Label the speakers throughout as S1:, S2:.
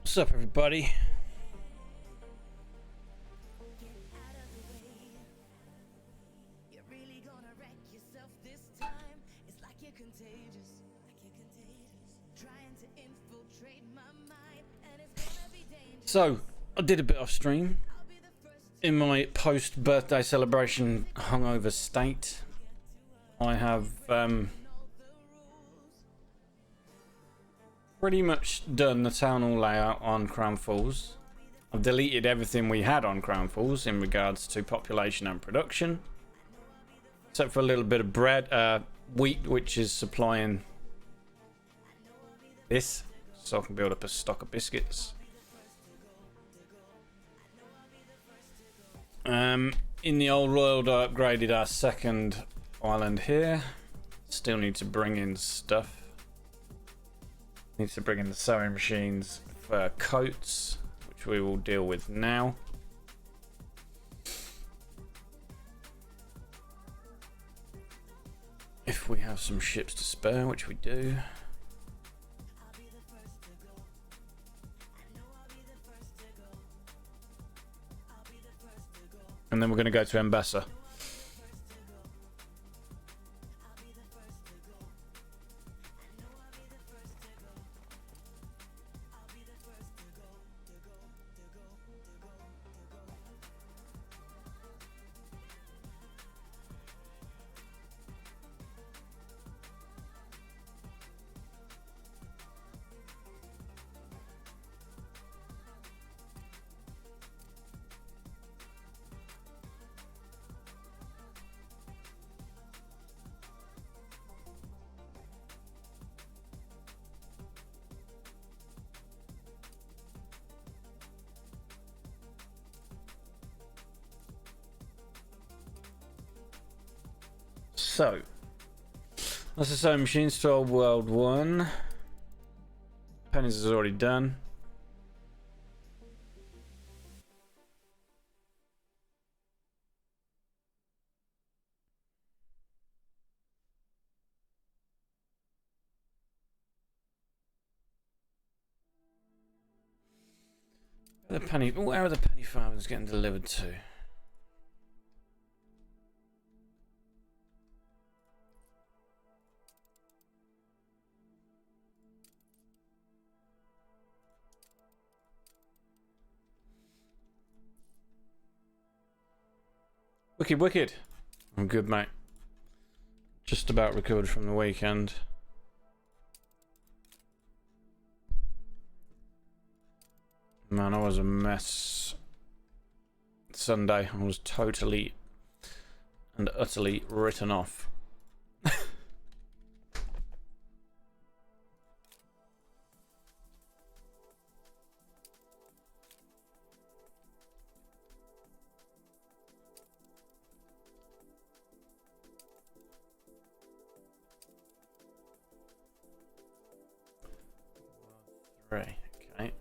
S1: What's up, everybody? So, I did a bit off stream in my post-birthday celebration hungover state. I have pretty much done the town hall layout on Crown Falls. I've deleted everything we had on Crown Falls in regards to population and production, except for a little bit of bread, wheat, which is supplying this, so I can build up a stock of biscuits. In the old world, I upgraded our second island here. Still need to bring in stuff. Need to bring in the sewing machines for coats, which we will deal with now. If we have some ships to spare, which we do. And then we're going to go to Embassa. So, that's the sewing machines to Old World 1. Pennies is already done. Where are the penny farmers getting delivered to? Wicked, wicked. I'm good, mate. Just about recovered from the weekend. Man, I was a mess. Sunday, I was totally and utterly written off. Right, okay.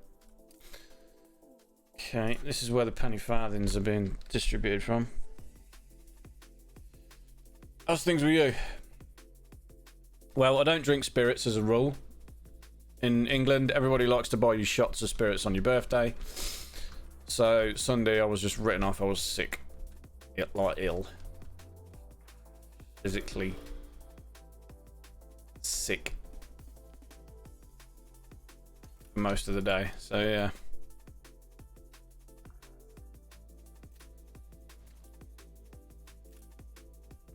S1: Okay, this is where the penny farthings are being distributed from. How's things with you? Well, I don't drink spirits as a rule. In England, everybody likes to buy you shots of spirits on your birthday. So, Sunday I was just written off. I was sick. Like ill. Physically sick. For most of the day. So, yeah.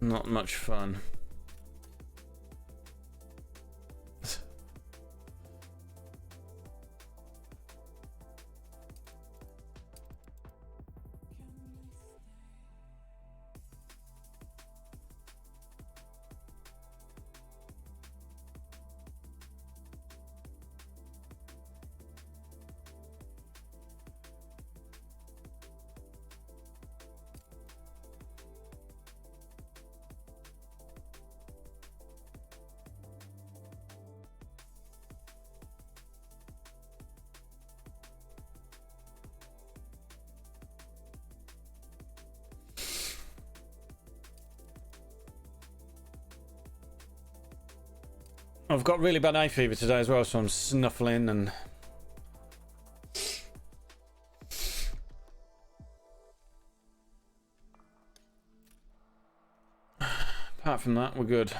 S1: Not much fun. I've got really bad hay fever today as well, so I'm snuffling and apart from that, we're good.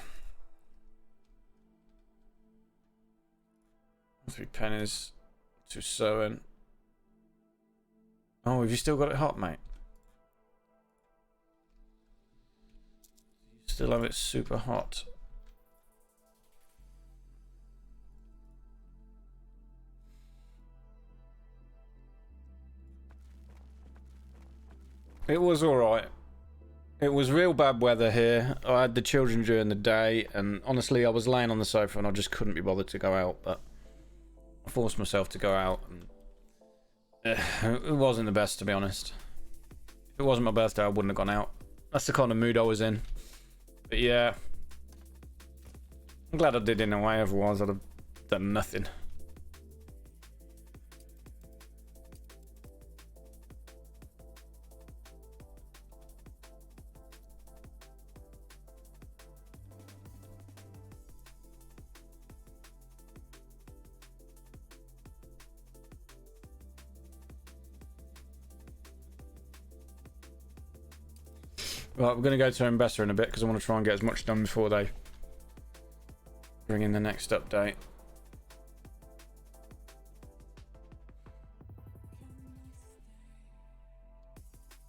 S1: 3 pennies to sewing. Oh, have you still got it hot, mate? You still have it super hot. It was alright. It was real bad weather here. I had the children during the day, and honestly, I was laying on the sofa and I just couldn't be bothered to go out, but I forced myself to go out, and it wasn't the best, to be honest. If it wasn't my birthday, I wouldn't have gone out. That's the kind of mood I was in. But yeah, I'm glad I did in a way, otherwise I'd have done nothing. Right, we're going to go to investor in a bit because I want to try and get as much done before they bring in the next update.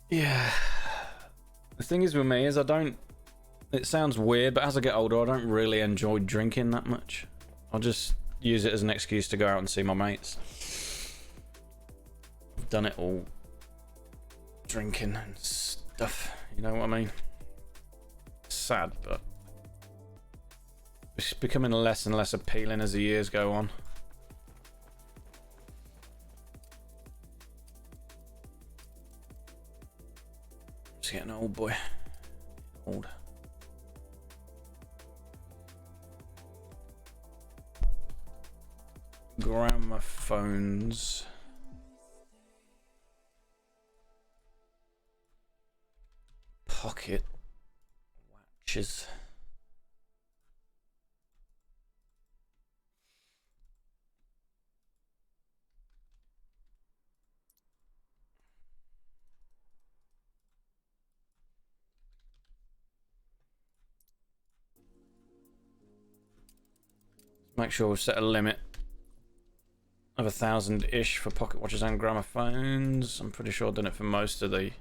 S1: Yeah. The thing is with me is I don't... It sounds weird, but as I get older, I don't really enjoy drinking that much. I'll just use it as an excuse to go out and see my mates. I've done it all. Drinking and stuff. You know what I mean? Sad, but it's becoming less and less appealing as the years go on. Just getting old, boy. Old. Gramophones. Pocket watches. Make sure we've set a limit of 1,000-ish for pocket watches and gramophones. I'm pretty sure I've done it for most of the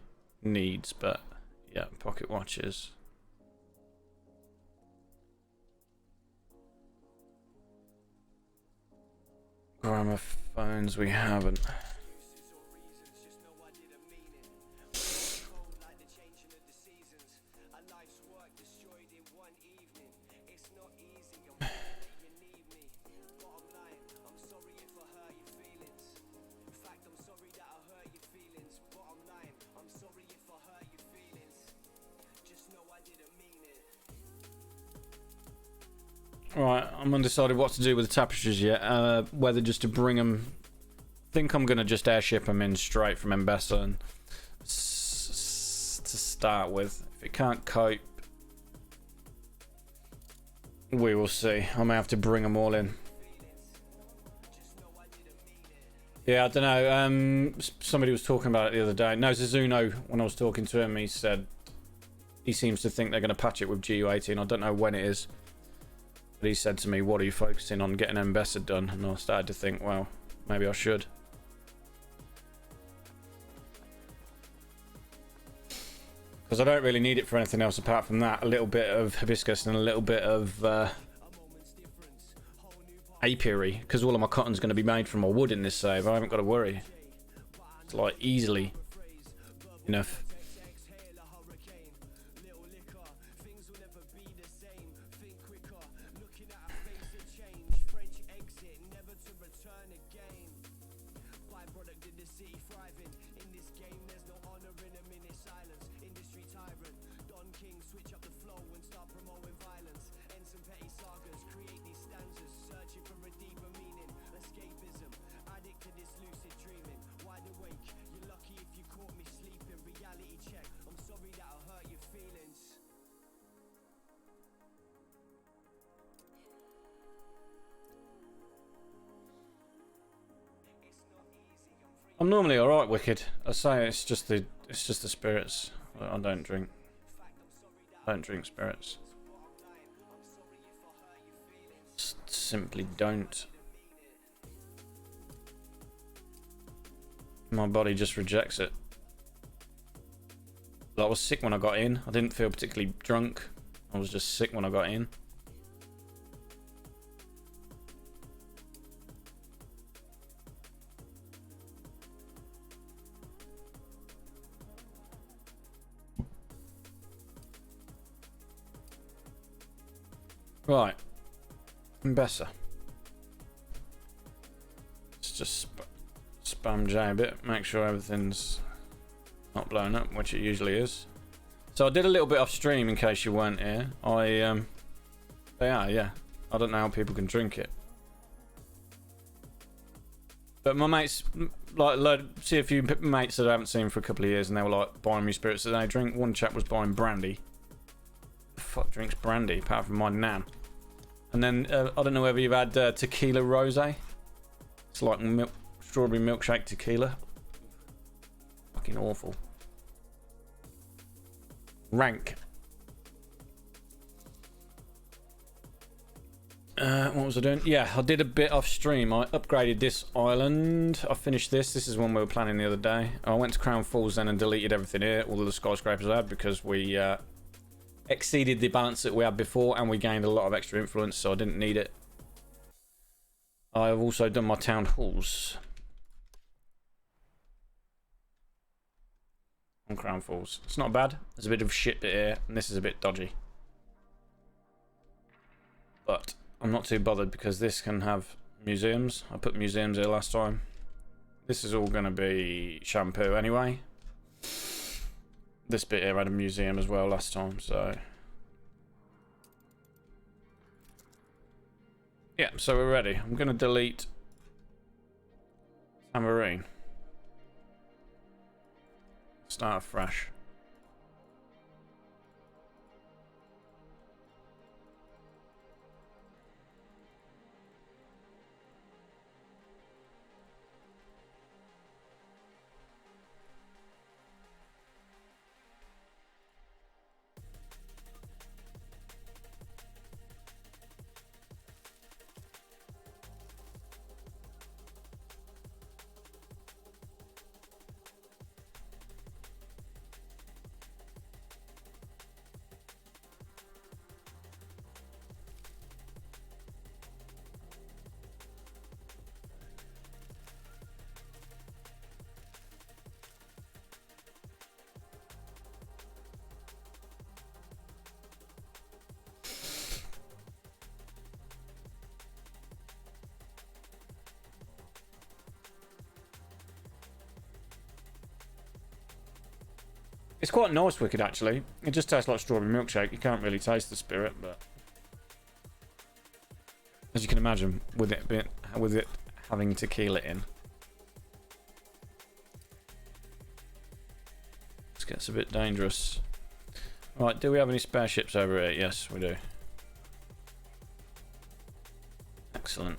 S1: needs, but yeah, pocket watches. Gramophones we haven't. Right, I'm undecided what to do with the tapestries yet. Whether just to bring them. I think I'm gonna just airship them in straight from Mbessa and to start with. If it can't cope, we will see. I may have to bring them all in. Yeah, I don't know. Somebody was talking about it the other day. No, Zuzuno, when I was talking to him, he said he seems to think they're going to patch it with GU18. I don't know when it is. But he said to me, what are you focusing on, getting Mbessa done? And I started to think, well, maybe I should. Because I don't really need it for anything else apart from that. A little bit of hibiscus and a little bit of apiary. Because all of my cotton's going to be made from my wood in this save. I haven't got to worry. It's like easily enough. I'm normally alright, Wicked. I say it's just the spirits. I don't drink. I don't drink spirits. Simply don't. My body just rejects it. I was sick when I got in. I didn't feel particularly drunk. I was just sick when I got in. Right, Mbessa. Let's just spam J a bit, make sure everything's not blown up, which it usually is. So I did a little bit off stream in case you weren't here. They are, yeah. I don't know how people can drink it. But my mates, like, see a few mates that I haven't seen for a couple of years, and they were like buying me spirits that they drink. One chap was buying brandy. The fuck drinks brandy apart from my nan? And then I don't know whether you've had tequila rosé. It's like strawberry milkshake tequila. Fucking awful. Rank. What was I doing? Yeah, I did a bit off stream. I upgraded this island. I finished this. This is one we were planning the other day. I went to Crown Falls then and deleted everything here, all of the skyscrapers I had, because we exceeded the balance that we had before and we gained a lot of extra influence, so I didn't need it. I've also done my town halls on Crown Falls. It's not bad. There's a bit of shit bit here, and this is a bit dodgy. But I'm not too bothered because this can have museums. I put museums here last time. This is all going to be shampoo anyway. This bit here had a museum as well last time, so... Yeah, so we're ready. I'm going to delete Tambourine. Start fresh. It's quite nice, Wicked, actually. It just tastes like strawberry milkshake. You can't really taste the spirit, but as you can imagine, with it having tequila in, this gets a bit dangerous. Right, do we have any spare ships over here? Yes, we do. Excellent.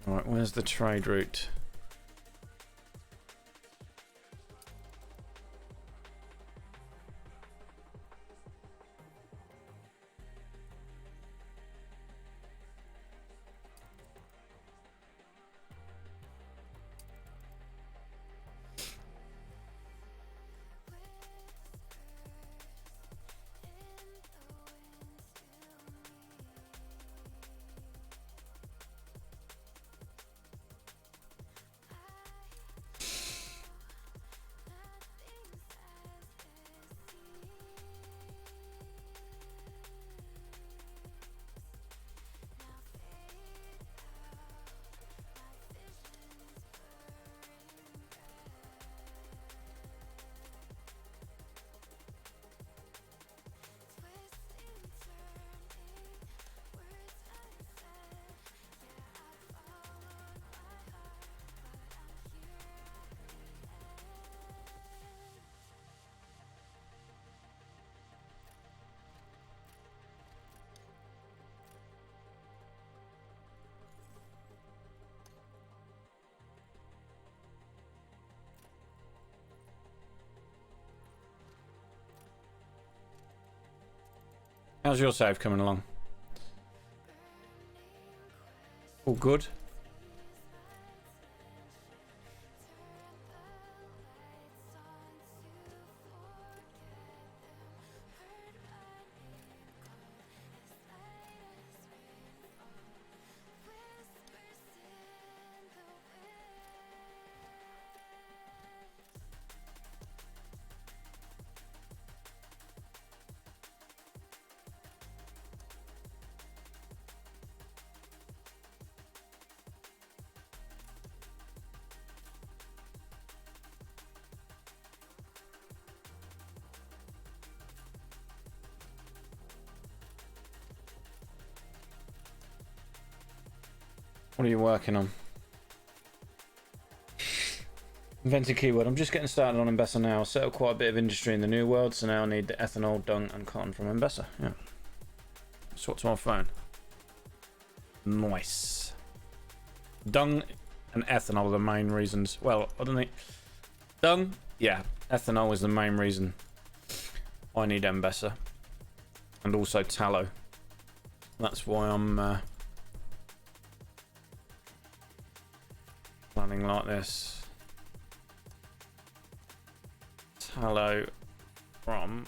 S1: Alright, where's the trade route? How's your save coming along? All good? What are you working on? Invented keyword. I'm just getting started on Embessa now. Set up quite a bit of industry in the new world, so now I need the ethanol, dung, and cotton from Embessa. Yeah. Swap to my phone. Nice. Dung and ethanol are the main reasons. Well, I don't think. Dung? Yeah. Ethanol is the main reason I need Embessa. And also tallow. That's why I'm planning like this. Tallow from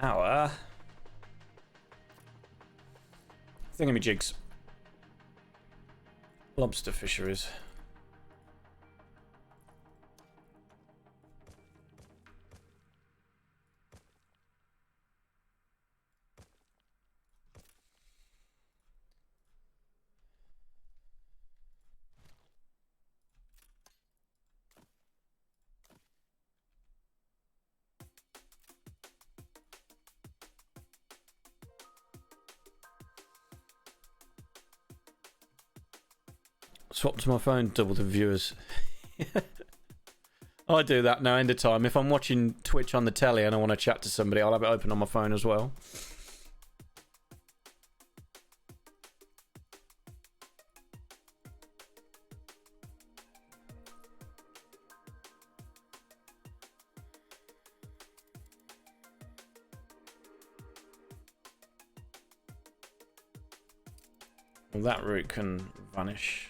S1: our thingamajigs. Lobster fisheries. Swap to my phone, double the viewers. I do that now end of time. If I'm watching Twitch on the telly and I want to chat to somebody, I'll have it open on my phone as well. Well, that route can vanish.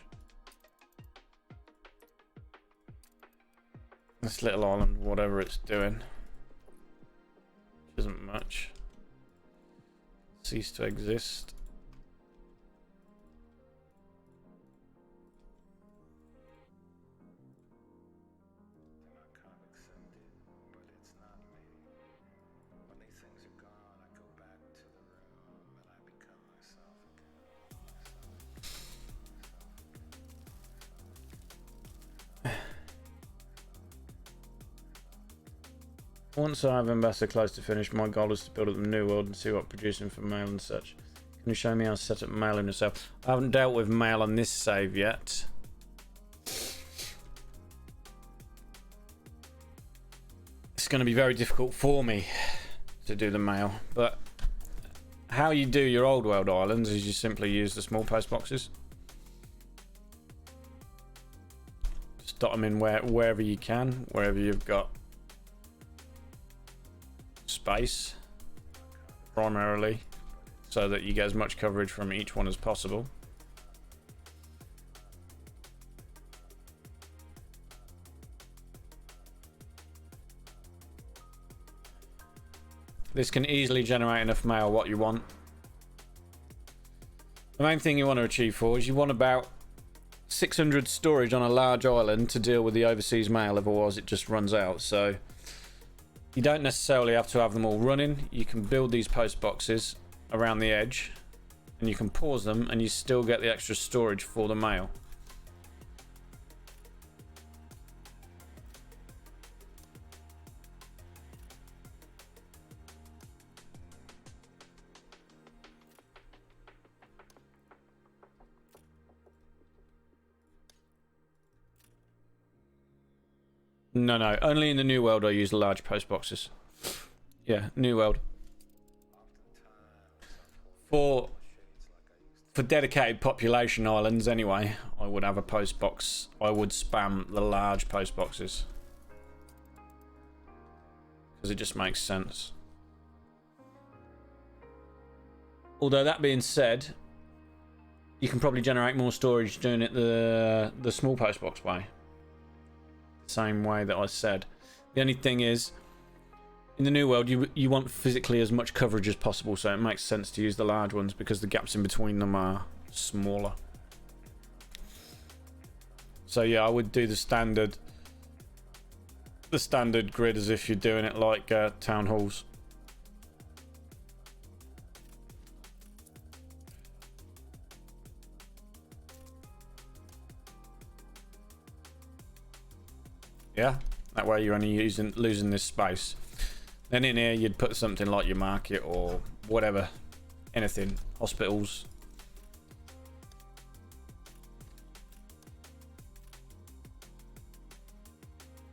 S1: This little island, whatever it's doing, which isn't much, cease to exist. Once I have Ambassador close to finish, my goal is to build up the new world and see what producing for mail and such. Can you show me how to set up mail in yourself? I haven't dealt with mail on this save yet. It's going to be very difficult for me to do the mail, but how you do your old world islands is you simply use the small post boxes. Just dot them in wherever you can, wherever you've got space, primarily, so that you get as much coverage from each one as possible. This can easily generate enough mail what you want. The main thing you want to achieve for is you want about 600 storage on a large island to deal with the overseas mail, otherwise it just runs out. So you don't necessarily have to have them all running. You can build these post boxes around the edge and you can pause them and you still get the extra storage for the mail. No, only in the new world I use the large post boxes. Yeah, new world. For dedicated population islands anyway, I would have a post box. I would spam the large post boxes. Because it just makes sense. Although that being said, you can probably generate more storage doing it the small post box way. Same way that I said. The only thing is, in the new world, you want physically as much coverage as possible, so it makes sense to use the large ones because the gaps in between them are smaller. So yeah, I would do the standard grid as if you're doing it like town halls. Yeah, that way you're only losing this space. Then in here you'd put something like your market or whatever, anything, hospitals.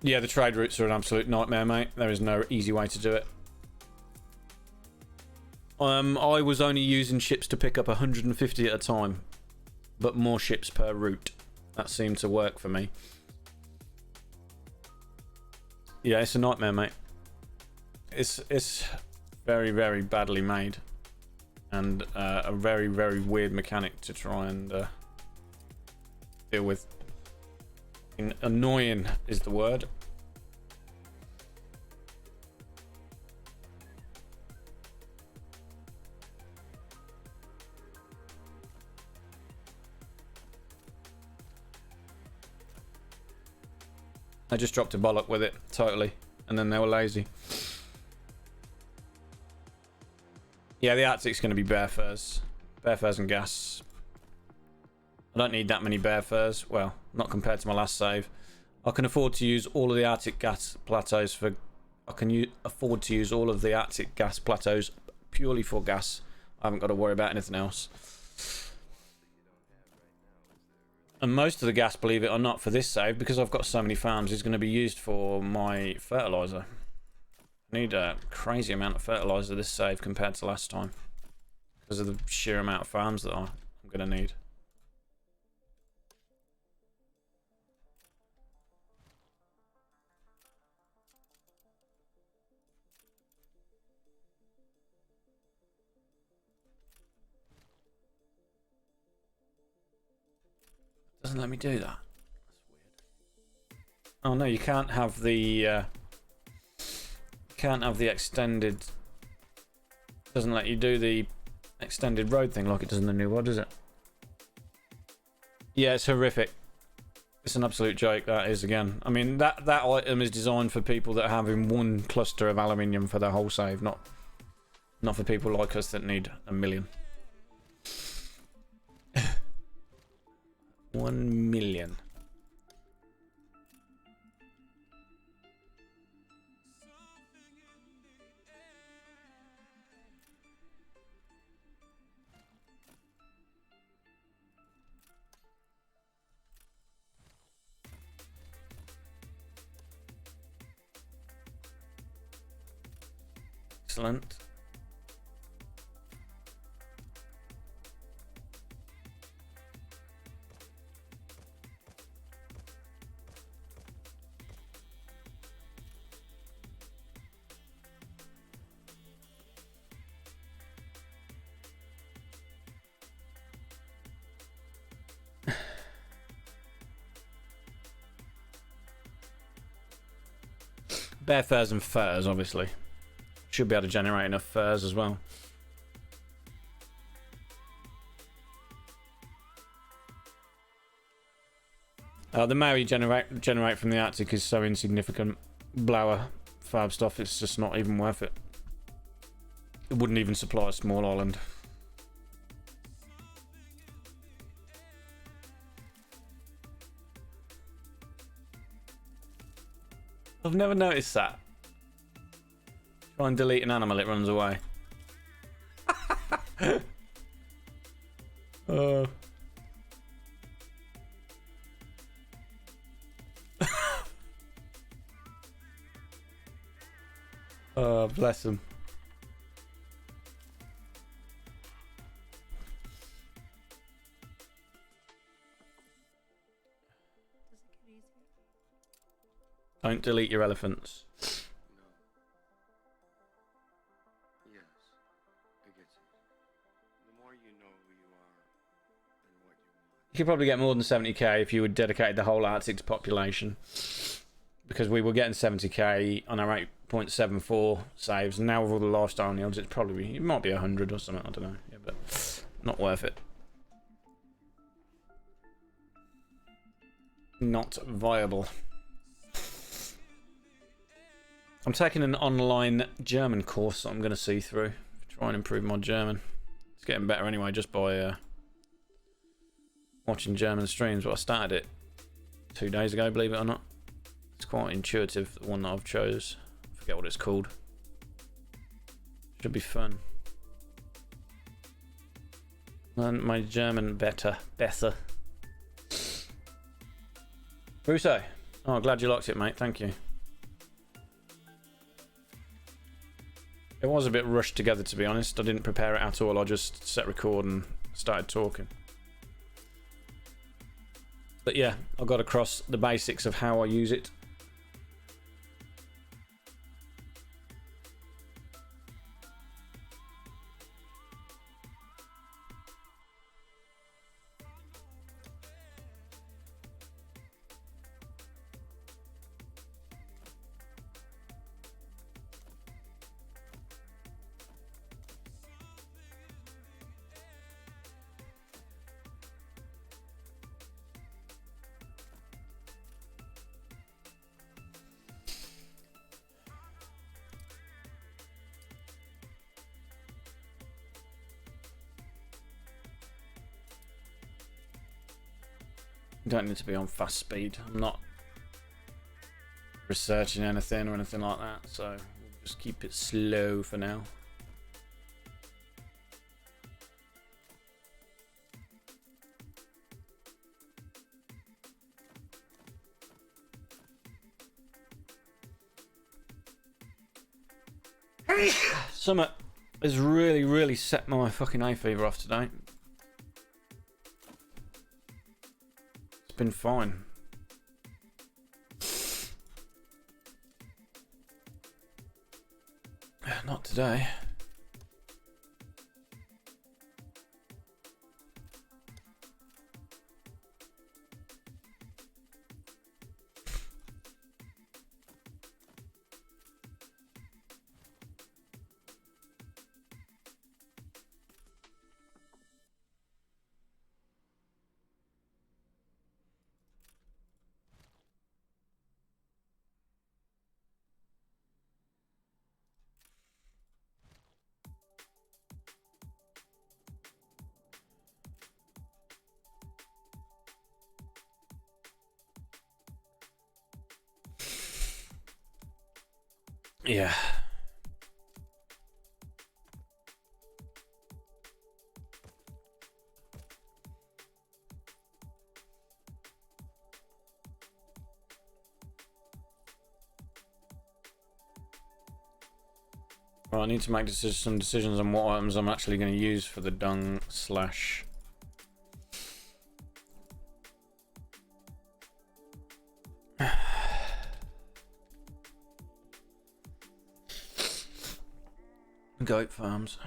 S1: Yeah, the trade routes are an absolute nightmare, mate. There is no easy way to do it. I was only using ships to pick up 150 at a time, but more ships per route. That seemed to work for me. Yeah, it's a nightmare, mate. It's very, very badly made, and a very, very weird mechanic to try and deal with. Annoying is the word. I just dropped a bollock with it, totally. And then they were lazy. Yeah, the Arctic's going to be bear furs. Bear furs and gas. I don't need that many bear furs. Well, not compared to my last save. I can afford to use all of the Arctic gas plateaus for... I can afford to use all of the Arctic gas plateaus purely for gas. I haven't got to worry about anything else. And most of the gas, believe it or not, for this save, because I've got so many farms, is going to be used for my fertilizer. I need a crazy amount of fertilizer this save compared to last time, because of the sheer amount of farms that I'm going to need. Doesn't let me do that. That's weird. Oh no, you can't have the extended. Doesn't let you do the extended road thing like it does in the new one, does it? Yeah, it's horrific. It's an absolute joke, that is, again. I mean, that item is designed for people that are having one cluster of aluminium for their whole save, not for people like us that need a million. 1 million. Excellent. Bare furs and furs, obviously. Should be able to generate enough furs as well. The Maori generate from the Arctic is so insignificant. Blower fab stuff, it's just not even worth it. It wouldn't even supply a small island. I've never noticed that. Try and delete an animal, it runs away. Oh, bless him. Don't delete your elephants.
S2: No. Yes, I get it. The more you know who you are and what you want.
S1: You could probably get more than 70k if you would dedicate the whole Arctic to population. Because we were getting 70k on our 8.74 saves, and now with all the lifestyle yields, it might be 100 or something, I don't know. Yeah, but not worth it. Not viable. I'm taking an online German course that I'm going to see through. Try and improve my German. It's getting better anyway just by watching German streams, but I started it 2 days ago, believe it or not. It's quite intuitive, the one that I've chose. I forget what it's called. Should be fun. Learn my German better. Russo. Oh, glad you liked it, mate. Thank you. It was a bit rushed together, to be honest. I didn't prepare it at all. I just set record and started talking. But yeah, I got across the basics of how I use it. You don't need to be on fast speed. I'm not researching anything or anything like that, so we'll just keep it slow for now. Summer has really set my fucking hay fever off today. It's been fine. Not today. Yeah. Well, I need to make some decisions on what items I'm actually going to use for the dung slash. Goat farms.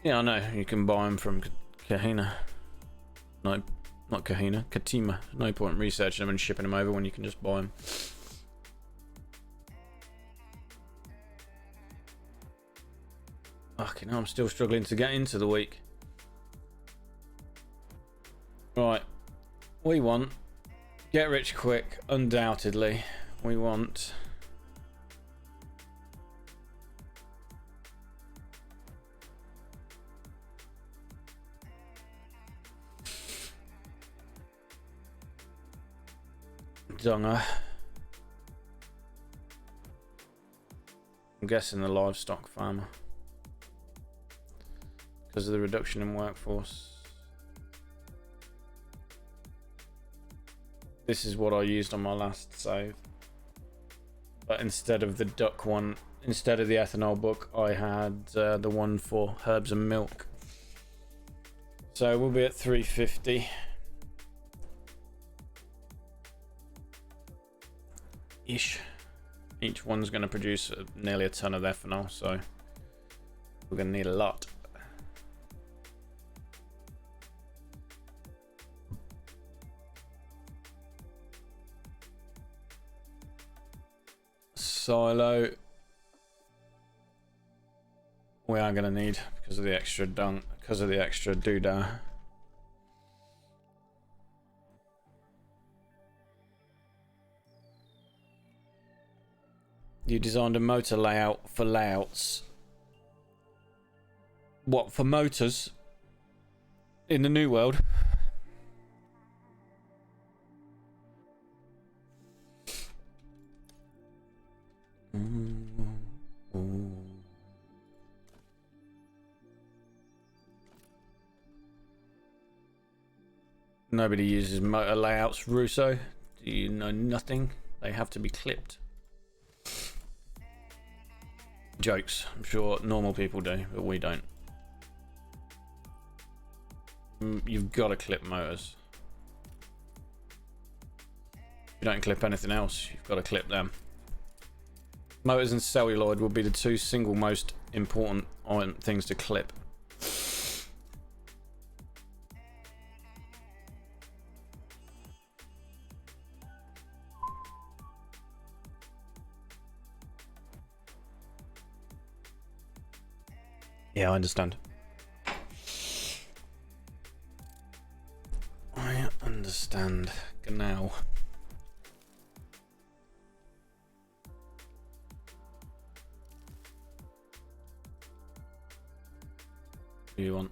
S1: Yeah, I know. You can buy them from Kahina. No, not Kahina. Katima. No point researching them and shipping them over when you can just buy them. Fucking hell, I'm still struggling to get into the week. Right. We want... Get rich quick, undoubtedly. We want... Dunger. I'm guessing the livestock farmer. Because of the reduction in workforce. This is what I used on my last save. But instead of the duck one, instead of the ethanol book, I had the one for herbs and milk. So we'll be at 350. Ish. Each one's going to produce nearly a ton of ethanol, so we're going to need a lot. Silo. We are going to need because of the extra dung, because of the extra doodah. You designed a motor layout for layouts. What, for motors? In the new world? Nobody uses motor layouts, Russo. Do you know nothing? They have to be clipped. Jokes. I'm sure normal people do, but we don't. You've got to clip motors. If you don't clip anything else, you've got to clip them. Motors and celluloid will be the two single most important things to clip. Yeah, I understand. I understand. Genau. What do you want?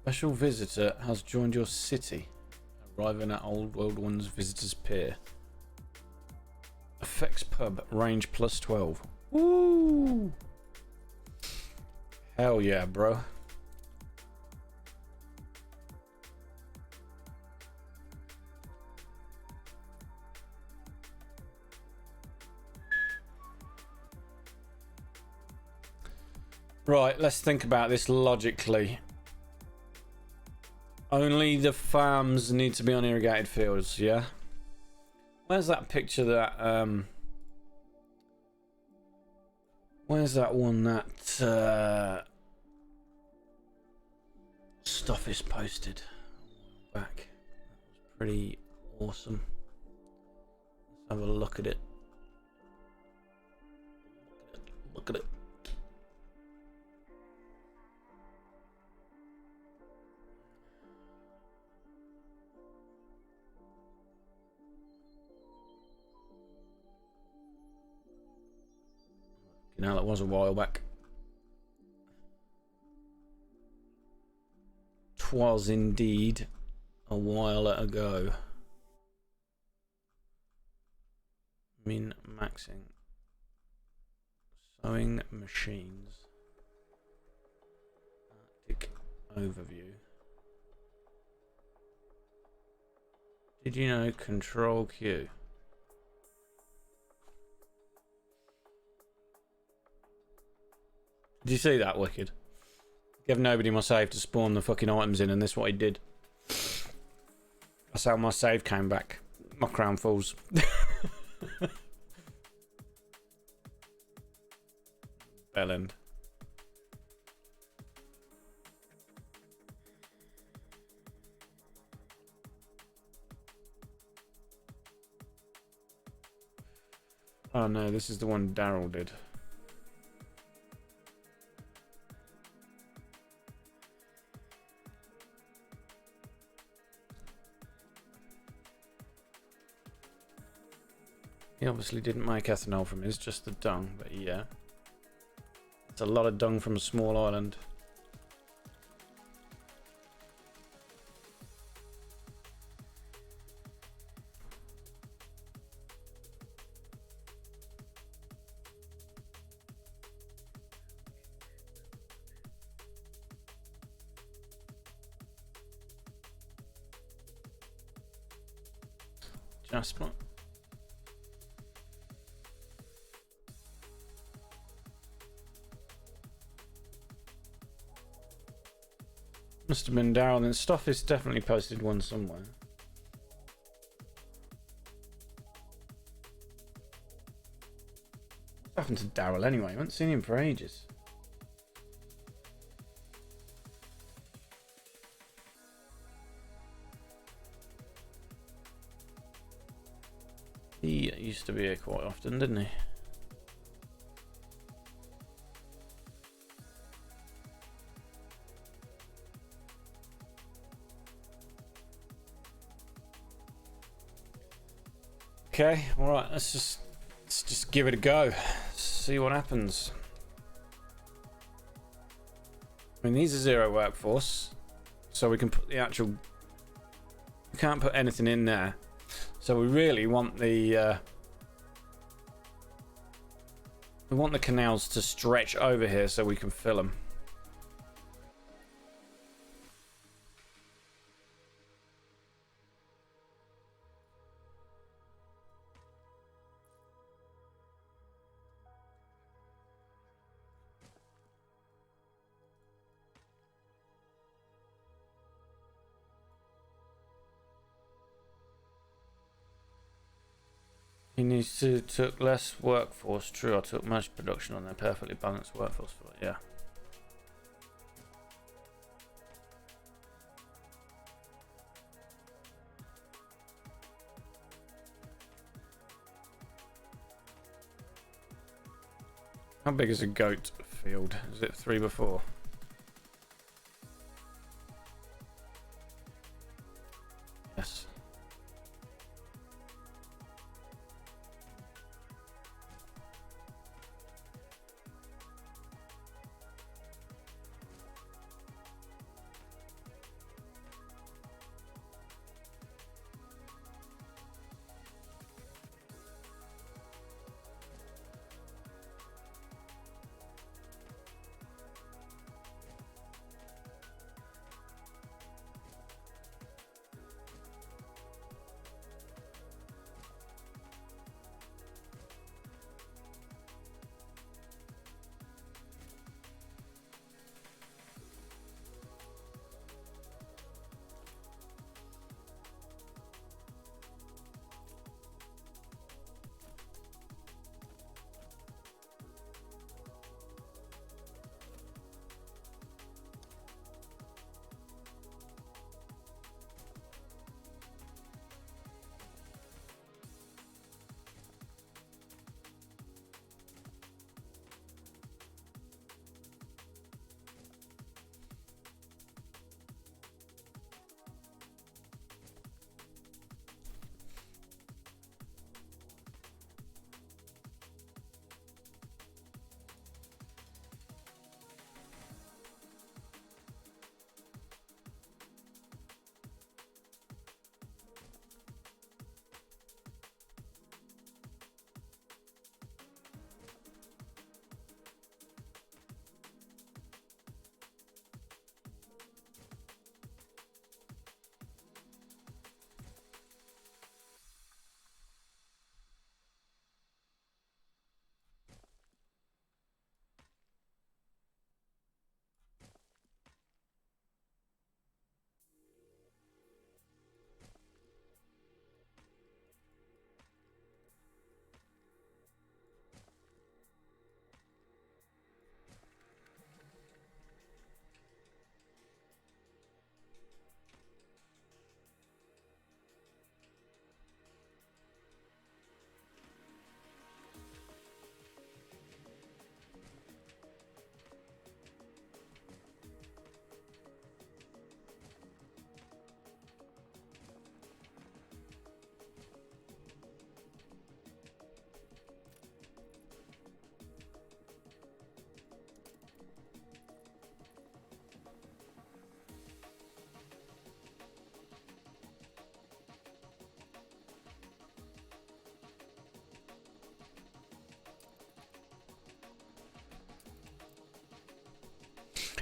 S1: Special visitor has joined your city, arriving at Old World One's visitors pier. Effects pub, range plus 12. Woo! Hell yeah, bro. Right, let's think about this logically. Only the farms need to be on irrigated fields, yeah? Where's that picture that, where's that one that, stuff is posted back? That was pretty awesome. Let's have a look at it. Look at it. You know, that was a while back. 'Twas indeed a while ago. Min maxing. Sewing machines. Arctic overview. Did you know Control Q? Did you see that, Wicked? Give nobody my save to spawn the fucking items in, and this is what he did. That's how my save came back. My crown falls. Bellend. Oh no, this is the one Daryl did. He obviously didn't make ethanol from his, just the dung, but yeah. It's a lot of dung from a small island. Jasper. Must have been Daryl, and stuff is definitely posted one somewhere. What happened to Daryl anyway? I haven't seen him for ages. He used to be here quite often, didn't he? Okay, alright, let's just give it a go. See what happens. I mean, these are zero workforce, so we can put the actual... We can't put anything in there. So we really want the... we want the canals to stretch over here so we can fill them. He needs to took less workforce. True, I took much production on their perfectly balanced workforce for it. Yeah. How big is a goat field? Is it 3x4? Yes.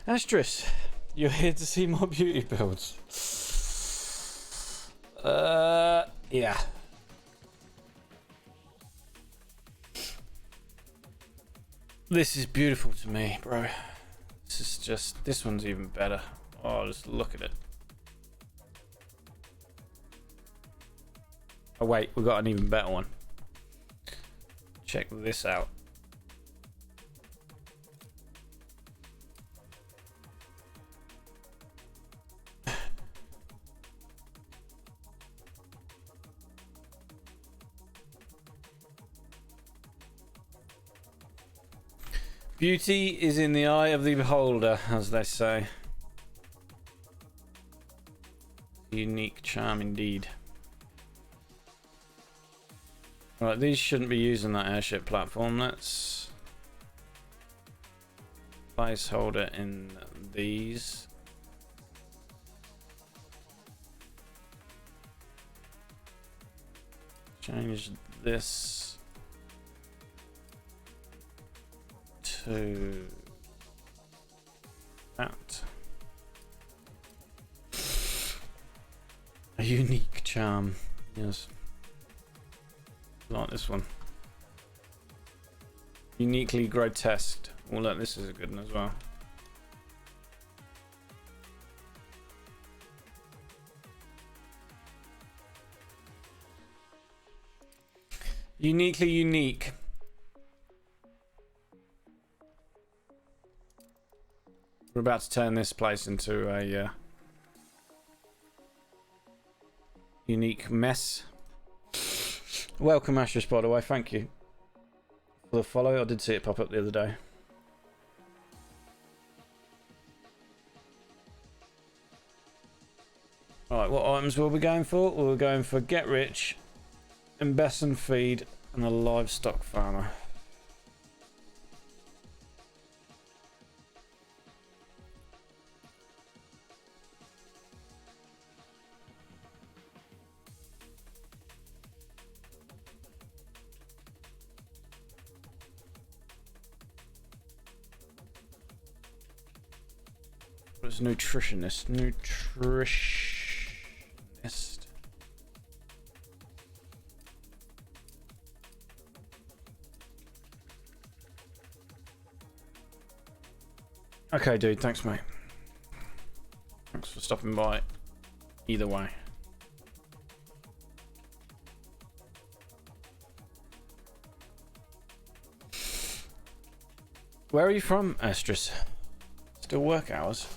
S1: Astris, you're here to see more beauty builds. Yeah. This is beautiful to me, bro. This is just, this one's even better. Oh, just look at it. Oh wait, we got an even better one. Check this out. Beauty is in the eye of the beholder, as they say. Unique charm indeed. Right, these shouldn't be using that airship platform. Let's placeholder in these. Change this to that. A unique charm, yes. Like this one. Uniquely grotesque. Oh look, this is a good one as well. Uniquely unique. We're about to turn this place into a unique mess. Welcome, Ashes, by the way. Thank you for the follow. I did see it pop up the other day. Alright, what items will we going for? We're going for Get Rich, Invest and Feed, and a Livestock Farmer. What's nutritionist? Nutritionist. Okay, dude. Thanks, mate. Thanks for stopping by. Either way. Where are you from, Astris? Still work hours?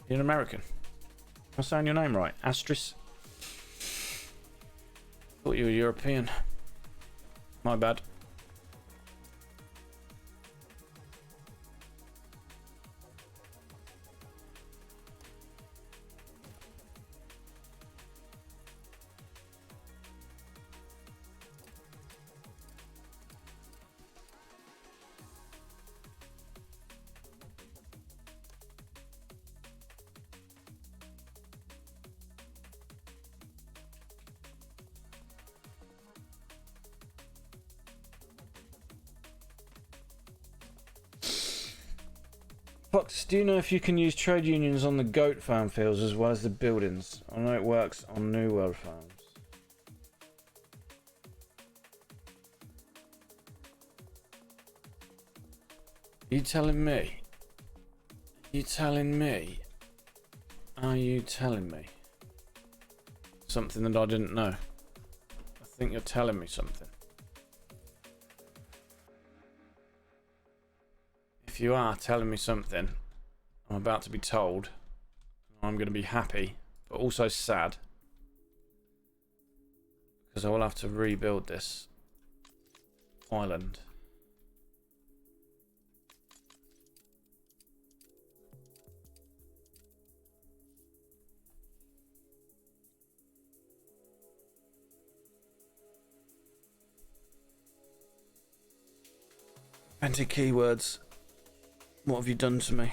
S1: You're an American. Am I saying your name right? Astris? Thought you were European. My bad. Fox, do you know if you can use trade unions on the goat farm fields as well as the buildings? I know it works on New World farms. You telling me? You telling me? Are you telling me? Something that I didn't know. I think you're telling me something. If you are telling me something, I'm about to be told. I'm going to be happy, but also sad. Because I will have to rebuild this island. Anti keywords. What have you done to me?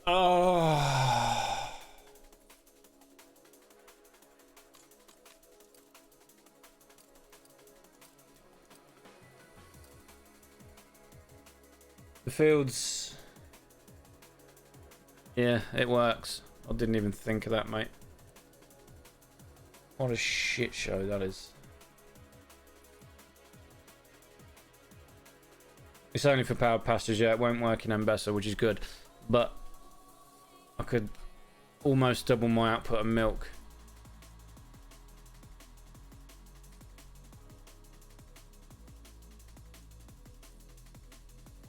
S1: Oh. The fields... Yeah, it works. I didn't even think of that, mate. What a shit show that is. It's only for powered pastures, yeah, it won't work in Ambessa, which is good. But I could almost double my output of milk.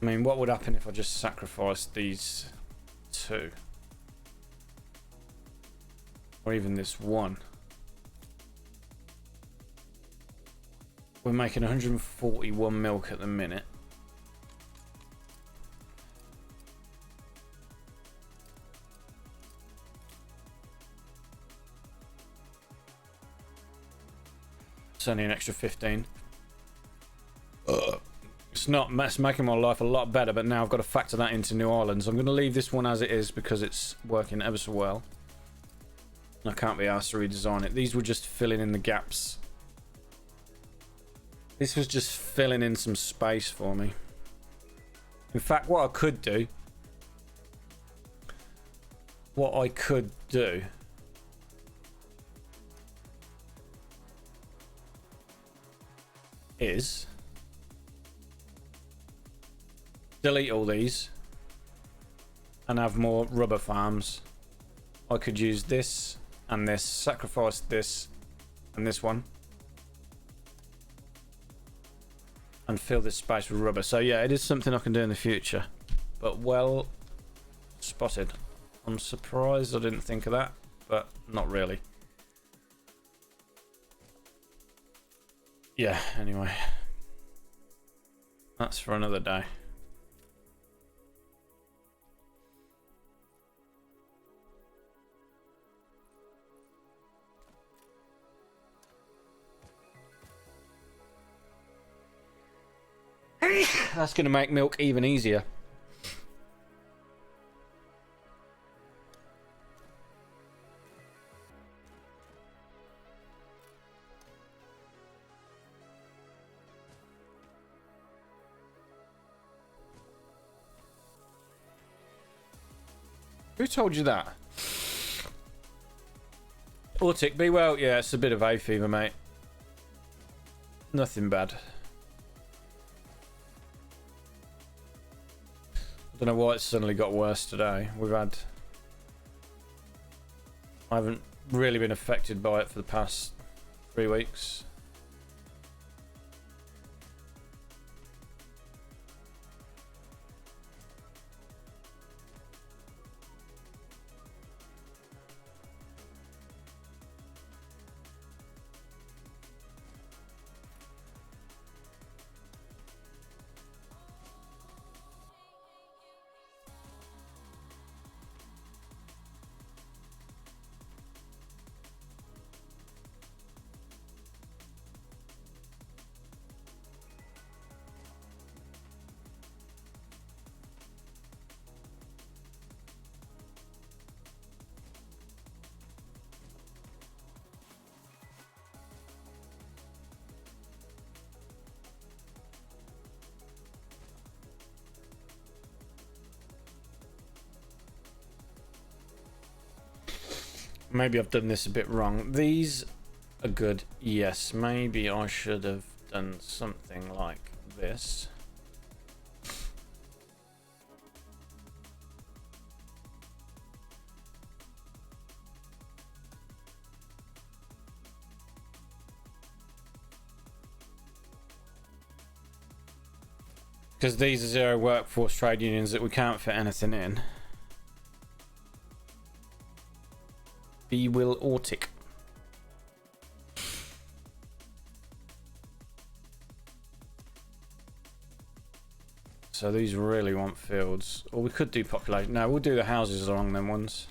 S1: I mean, what would happen if I just sacrificed these two? Or even this one? We're making 141 milk at the minute. It's only an extra 15. It's making my life a lot better, but now I've got to factor that into New Orleans. I'm going to leave this one as it is because it's working ever so well. I can't be asked to redesign it. These were just filling in the gaps. This was just filling in some space for me. In fact, what I could do is delete all these and have more rubber farms. I could use this and this, sacrifice this and this one, and fill this space with rubber. So yeah, it is something I can do in the future. But well spotted. I'm surprised I didn't think of that, but not really. Yeah, anyway. That's for another day. That's going to make milk even easier. Who told you that? Ortic, be well. Yeah, it's a bit of hay fever, mate. Nothing bad. I don't know why it's suddenly got worse today. I haven't really been affected by it for the past 3 weeks. Maybe I've done this a bit wrong. These are good. Yes, maybe I should have done something like this. Because these are zero workforce trade unions that we can't fit anything in. Be will Ortic. So these really want fields. Or we could do population. No, we'll do the houses along them ones.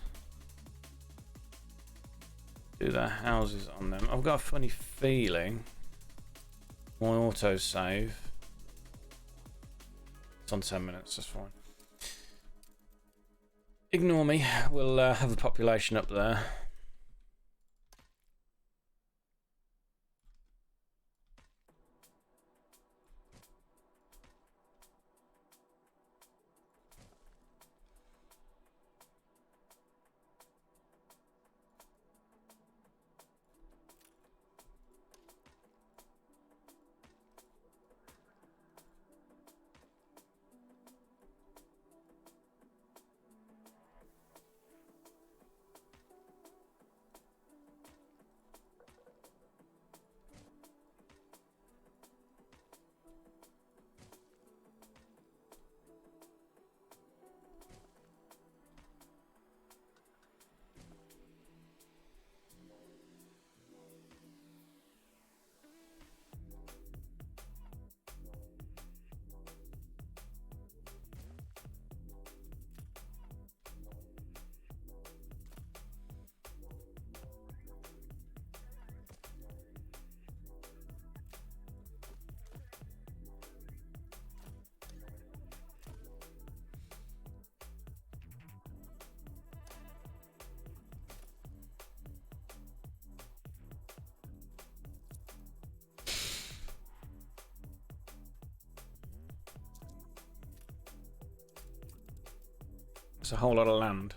S1: Do the houses on them. I've got a funny feeling my autosave. It's on 10 minutes, that's fine. Ignore me. We'll have the population up there. It's a whole lot of land.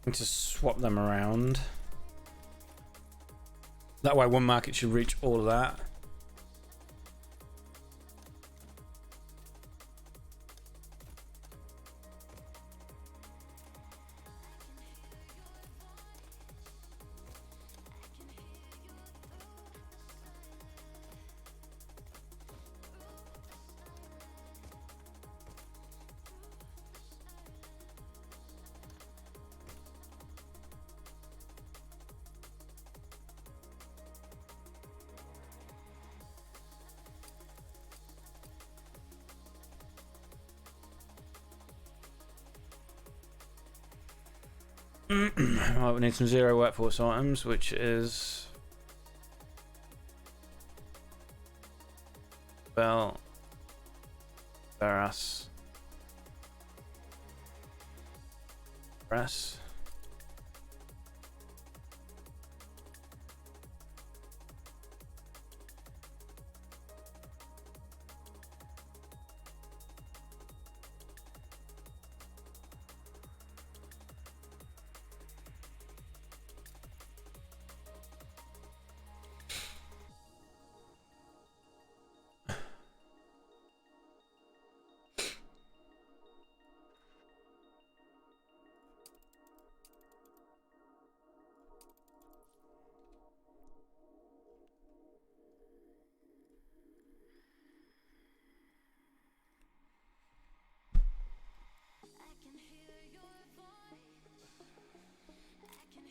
S1: Need to swap them around. That way one market should reach all of that. Right, we need some zero workforce items, which is well, Barras, Brass.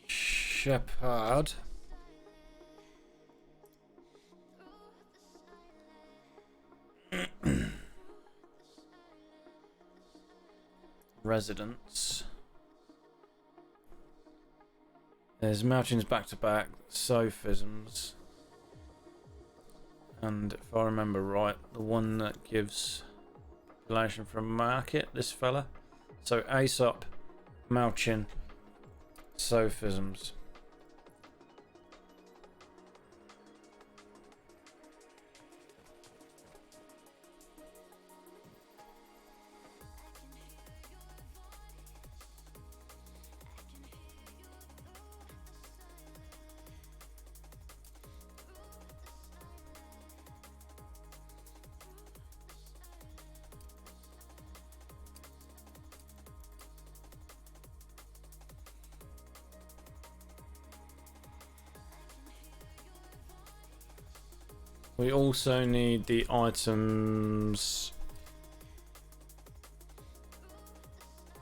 S1: Shepherd. Residents. There's mountains back to back, sophisms. And if I remember right, the one that gives relation from market, this fella. So Aesop, Malchin, sophisms. We also need the items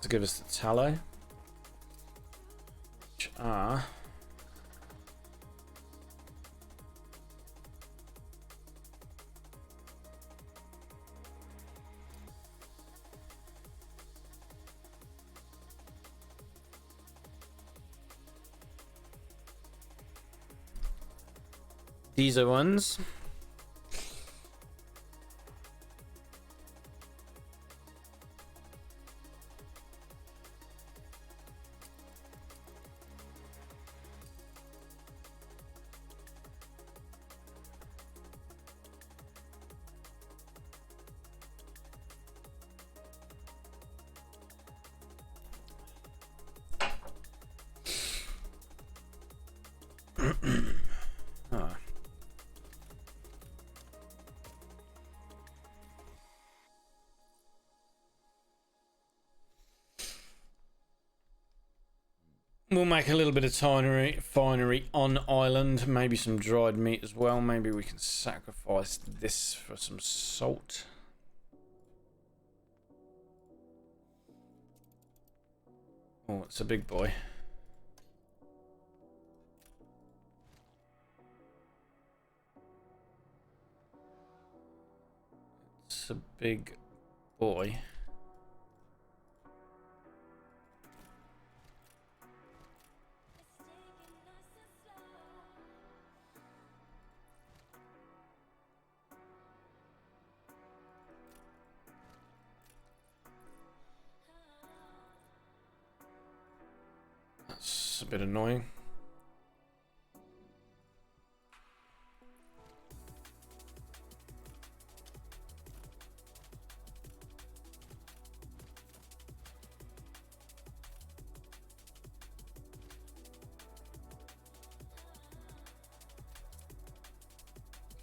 S1: to give us the tallow, which are these are ones. Ah. We'll make a little bit of finery on island, maybe some dried meat as well. Maybe we can sacrifice this for some salt. Oh, it's a big boy. It's a big boy. That's a bit annoying.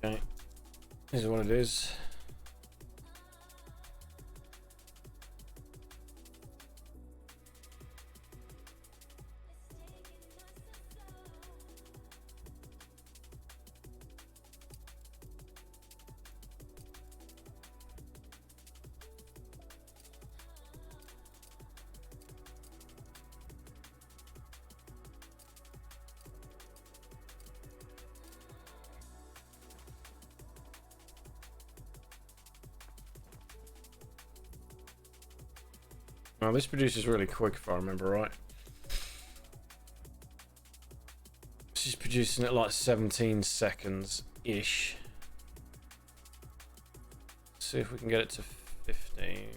S1: Okay, this is what it is. Well, this produces really quick if I remember right. She's producing at like 17 seconds-ish. See if we can get it to 15.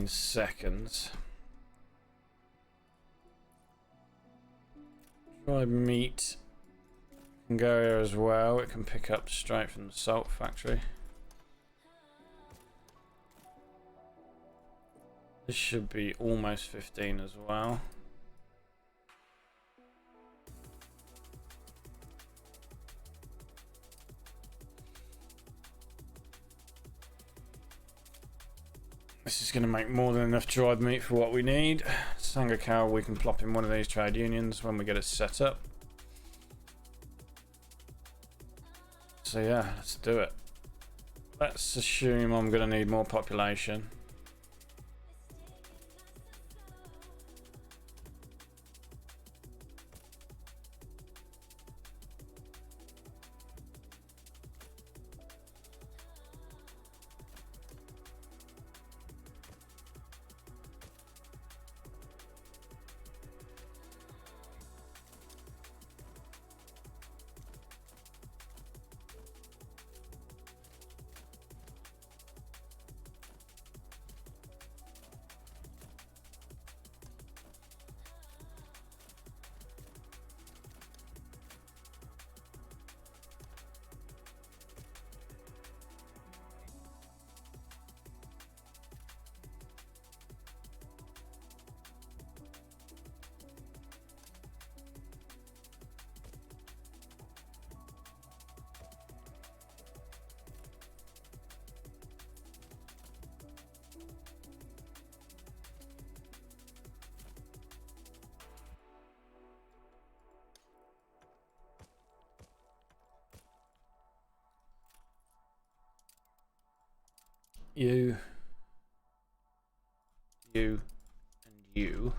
S1: Seconds. Dried meat can go here as well. It can pick up straight from the salt factory. This should be almost 15 as well. This is going to make more than enough dried meat for what we need. Sanga cow, we can plop in one of these trade unions when we get it set up. So yeah, let's do it. Let's assume I'm going to need more population. You, and you.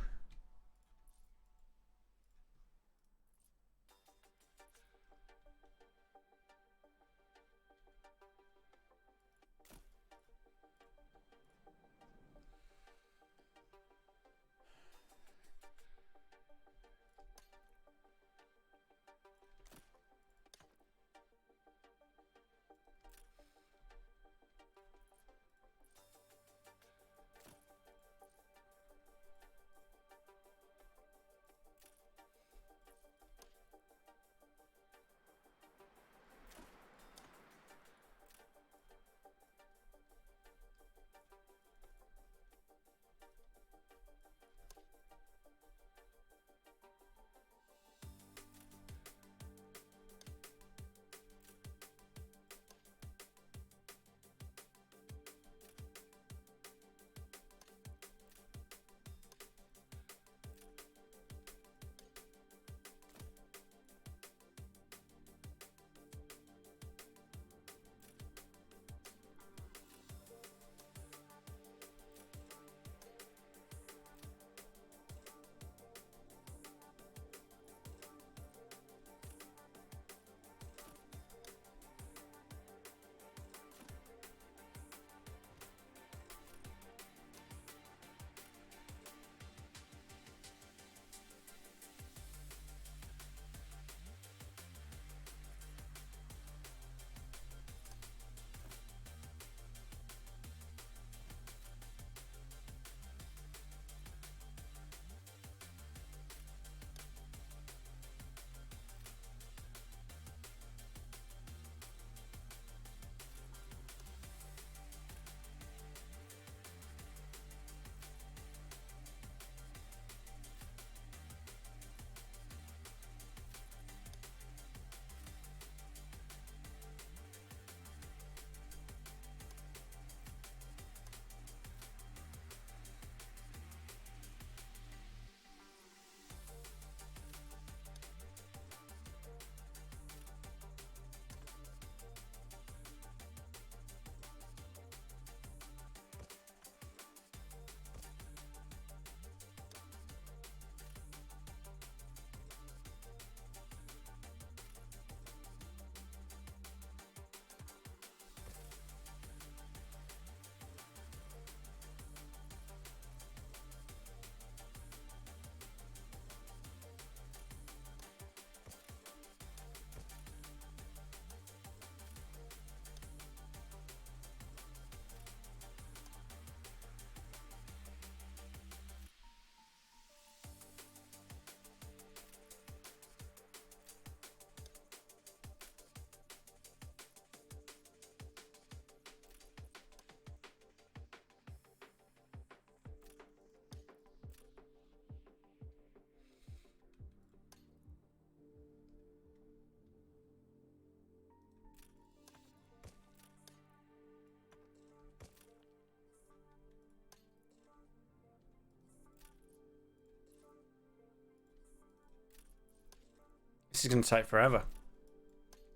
S1: This is going to take forever.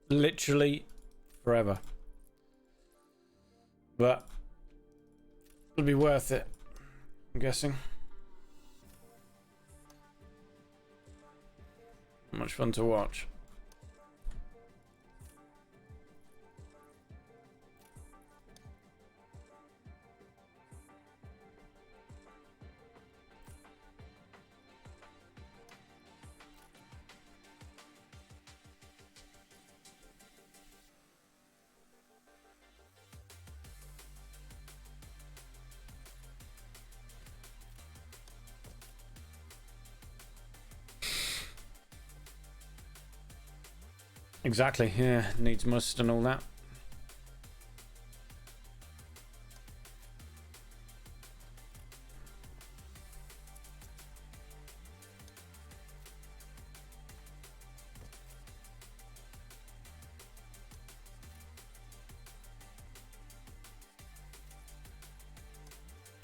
S1: Literally forever. But it'll be worth it, I'm guessing. Much fun to watch. Exactly, yeah, needs must and all that.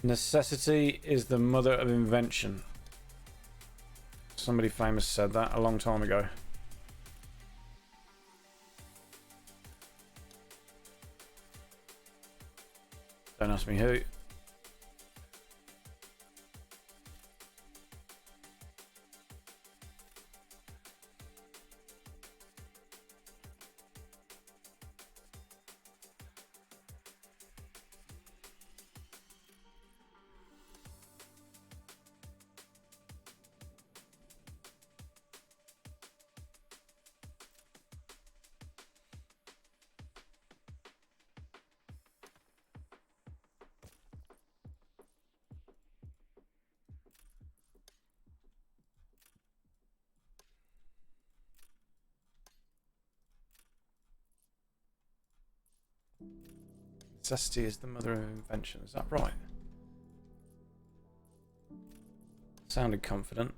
S1: Necessity is the mother of invention. Somebody famous said that a long time ago. Don't ask me who. Necessity is the mother of invention. Is that right? Sounded confident.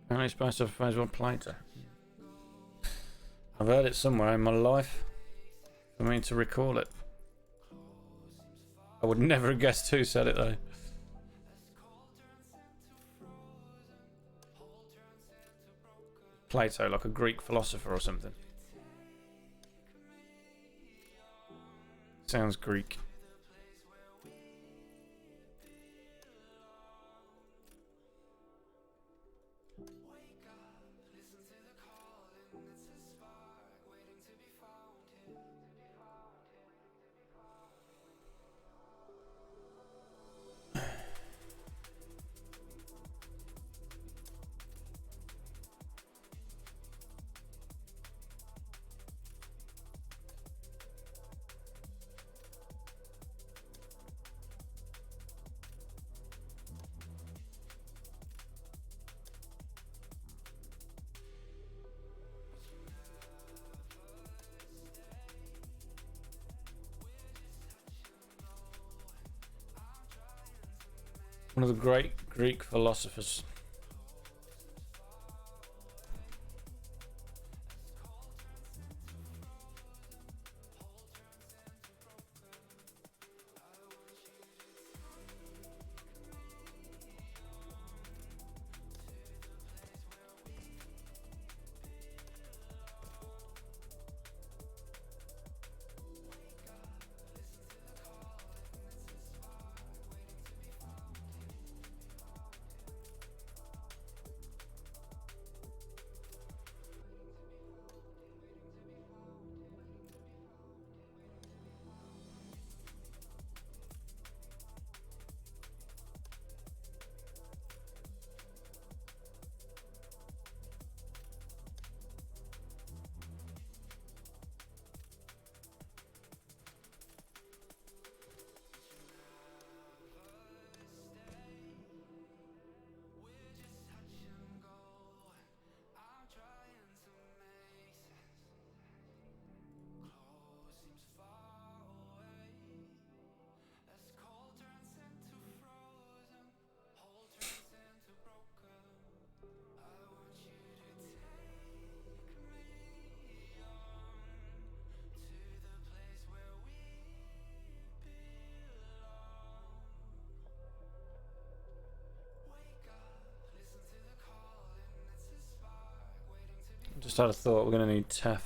S1: Apparently it's supposed to have phase one plater. I've heard it somewhere in my life. I mean to recall it. I would never have guessed who said it though. Plato, like a Greek philosopher or something. Sounds Greek. One of the great Greek philosophers. had a thought. We're going to need TEF.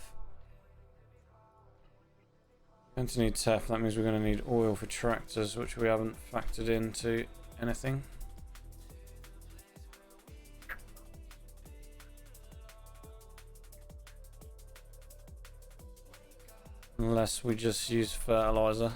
S1: Going to need TEF. That means we're going to need oil for tractors, which we haven't factored into anything. Unless we just use fertilizer.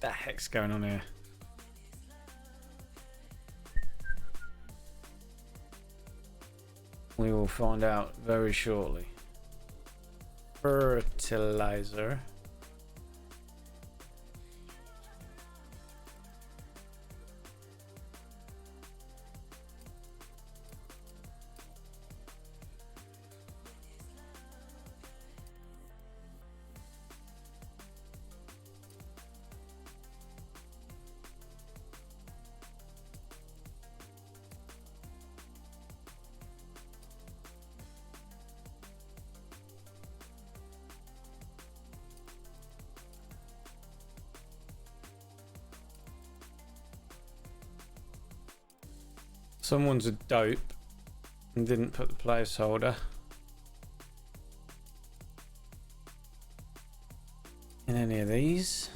S1: The heck's going on here? We will find out very shortly. Fertilizer. Someone's a dope and didn't put the placeholder in any of these.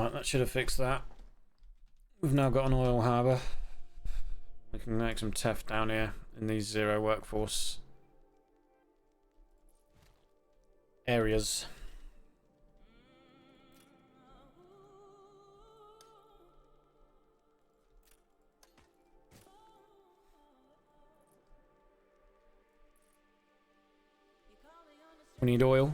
S1: Right, that should have fixed that. We've now got an oil harbour. We can make some TEF down here in these zero workforce areas. We need oil.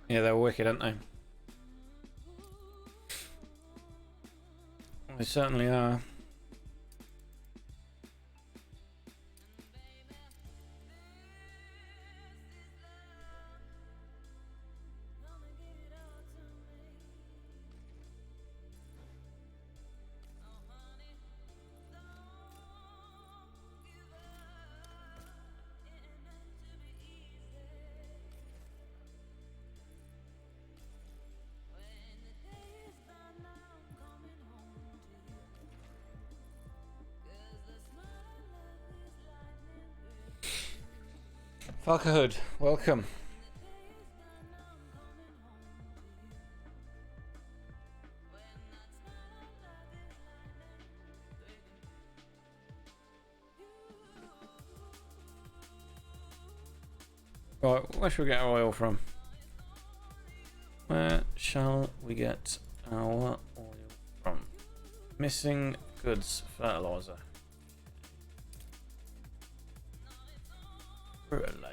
S1: Yeah, they're wicked, aren't they? They certainly are. Falkerhood, welcome. Right, where should we get our oil from? Where shall we get our oil from? Missing goods fertilizer. Fertilizer.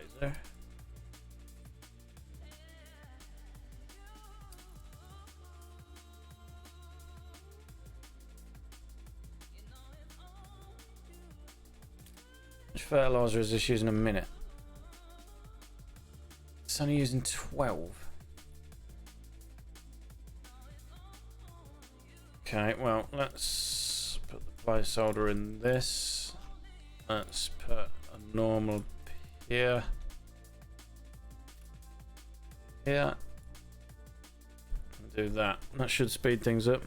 S1: Which fertilizer is this using a minute? It's only using 12. Okay, well, let's put the placeholder in this. Let's put a normal here. Here. Do that. That should speed things up.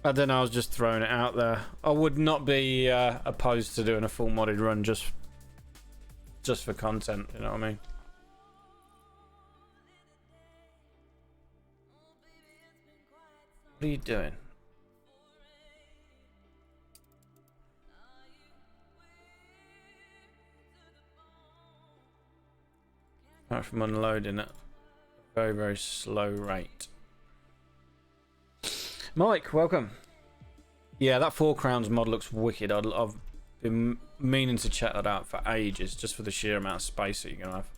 S1: I don't know, I was just throwing it out there. I would not be opposed to doing a full modded run just for content, you know what I mean? What are you doing? Apart from unloading at a very, very slow rate. Mike, welcome. Yeah, that 4 crowns mod looks wicked. I've been meaning to check that out for ages, just for the sheer amount of space that you're gonna have.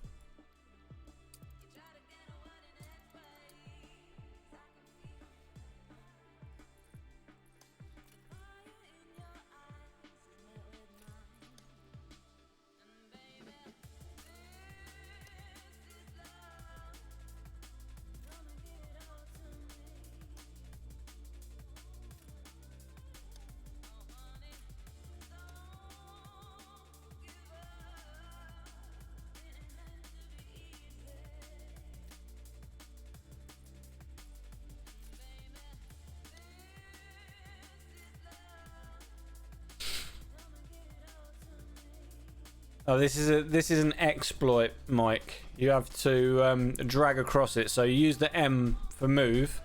S1: Oh, this is an exploit, Mike. You have to drag across it. So you use the M for move.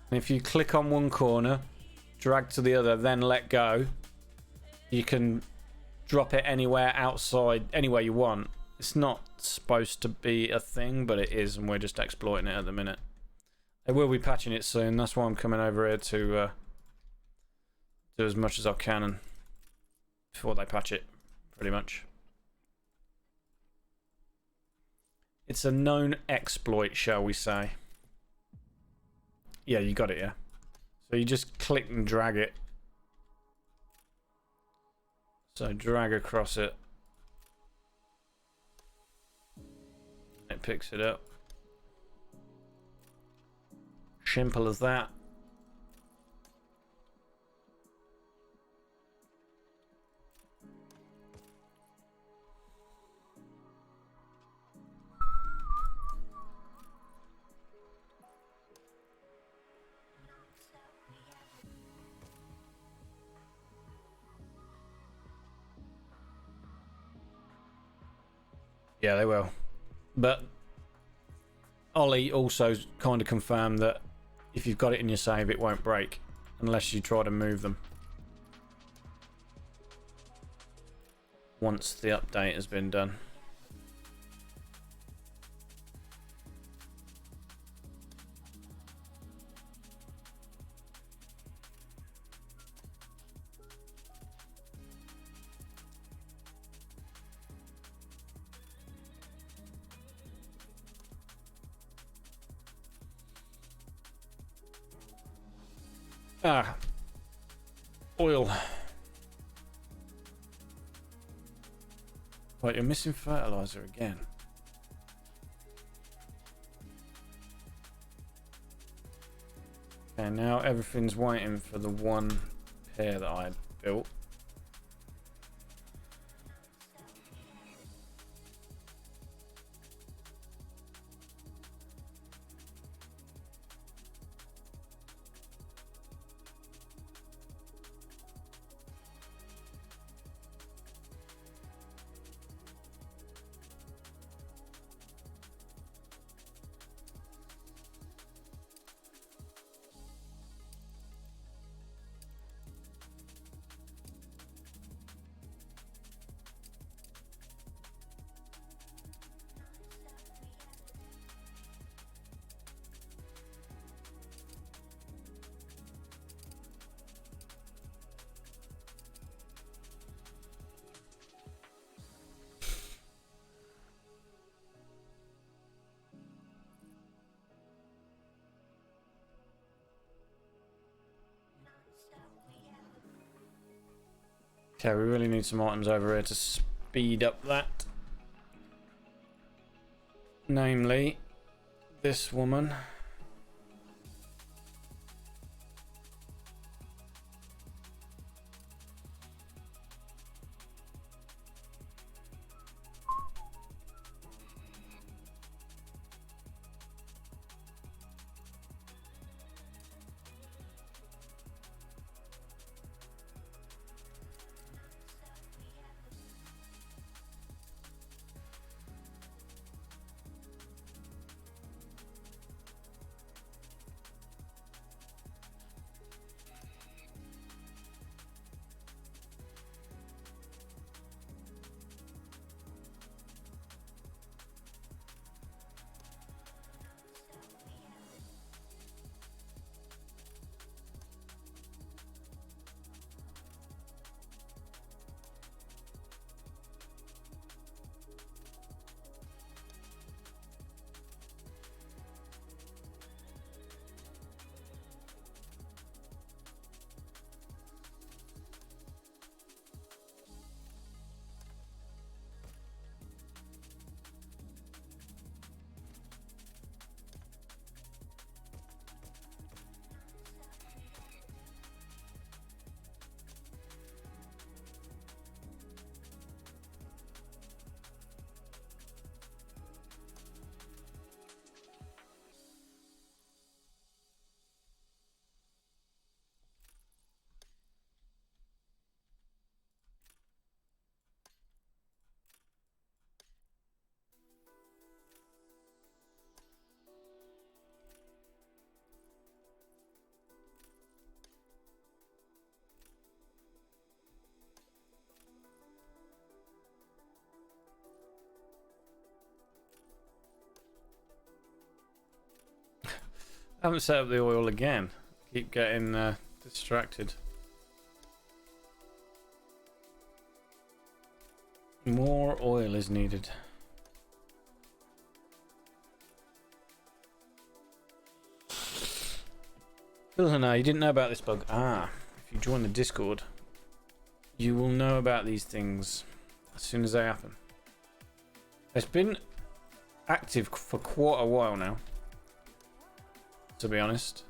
S1: And if you click on one corner, drag to the other, then let go, you can drop it anywhere outside, anywhere you want. It's not supposed to be a thing, but it is, and we're just exploiting it at the minute. They will be patching it soon. That's why I'm coming over here to do as much as I can and before they patch it. Pretty much. It's a known exploit, shall we say. Yeah, you got it, yeah. So you just click and drag it. So drag across it. it picks it up. Simple as that. Yeah, they will. But Ollie also kind of confirmed that if you've got it in your save, it won't break unless you try to move them. Once the update has been done. Ah, oil. Wait, you're missing fertilizer again. Okay, now everything's waiting for the one pair that I built. Okay, we really need some items over here to speed up that. Namely, this woman. I haven't set up the oil again. Keep getting distracted. More oil is needed. Phil, no, you didn't know about this bug. Ah, if you join the Discord, you will know about these things as soon as they happen. It's been active for quite a while now, to be honest.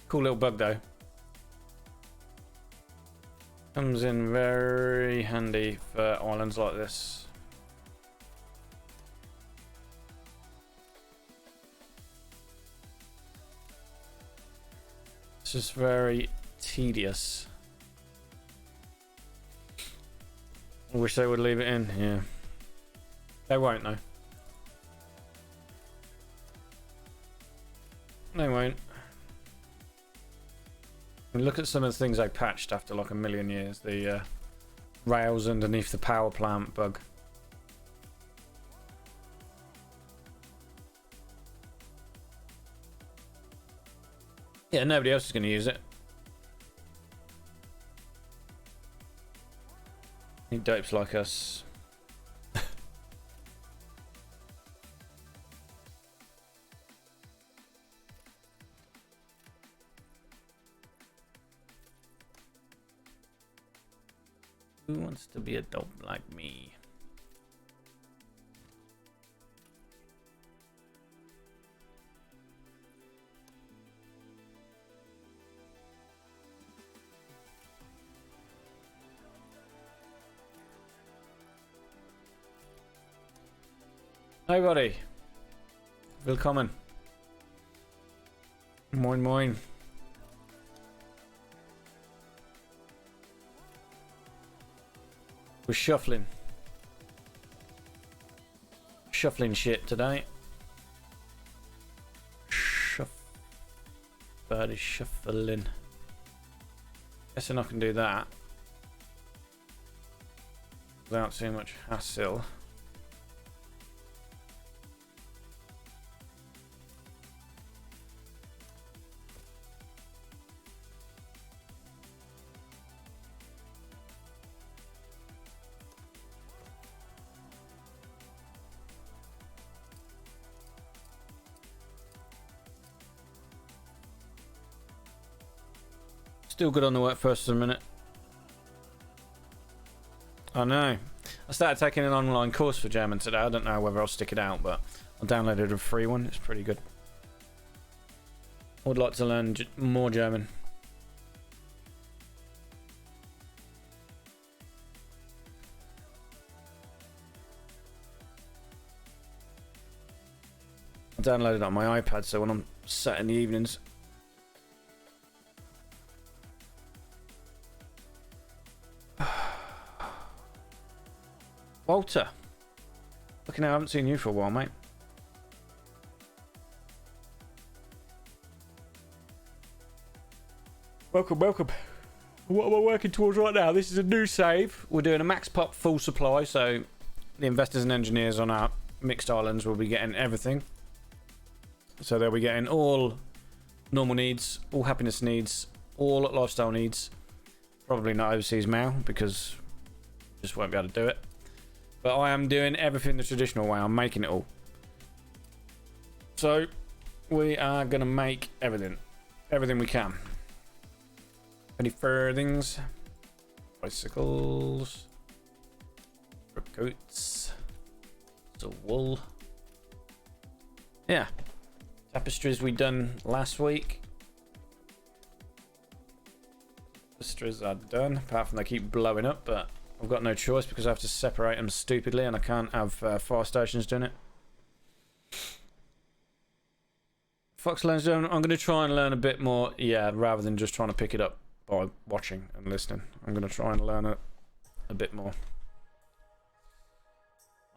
S1: Cool little bug though. Comes in very handy for islands like this. It's just very tedious. I wish they would leave it in, yeah. They won't though. They won't. I mean, look at some of the things they patched after like a million years. The rails underneath the power plant bug. Yeah, nobody else is going to use it. Need dopes like us. Who wants to be a dope like me? Hi buddy. Willkommen. Moin moin. We're shuffling shit today. Buddy shuffling. Guessing I can do that without too much hassle. Still good on the work first in a minute. I know. I started taking an online course for German today. I don't know whether I'll stick it out, but I downloaded a free one. It's pretty good. I would like to learn more German. I downloaded it on my iPad, so when I'm sat in the evenings, Walter, looking out, I haven't seen you for a while, mate. Welcome, welcome. What am I working towards right now? This is a new save. We're doing a max pop full supply, so the investors and engineers on our mixed islands will be getting everything. So they'll be getting all normal needs, all happiness needs, all lifestyle needs. Probably not overseas mail because just won't be able to do it. But I am doing everything the traditional way. I'm making it all. So we are going to make everything. Everything we can. Any furthings? Bicycles. Coats. So wool. Yeah. Tapestries we done last week. Tapestries are done. Apart from they keep blowing up, but I've got no choice because I have to separate them stupidly and I can't have fire stations doing it. Fox learns German. I'm going to try and learn a bit more, yeah, rather than just trying to pick it up by watching and listening. I'm going to try and learn it a bit more.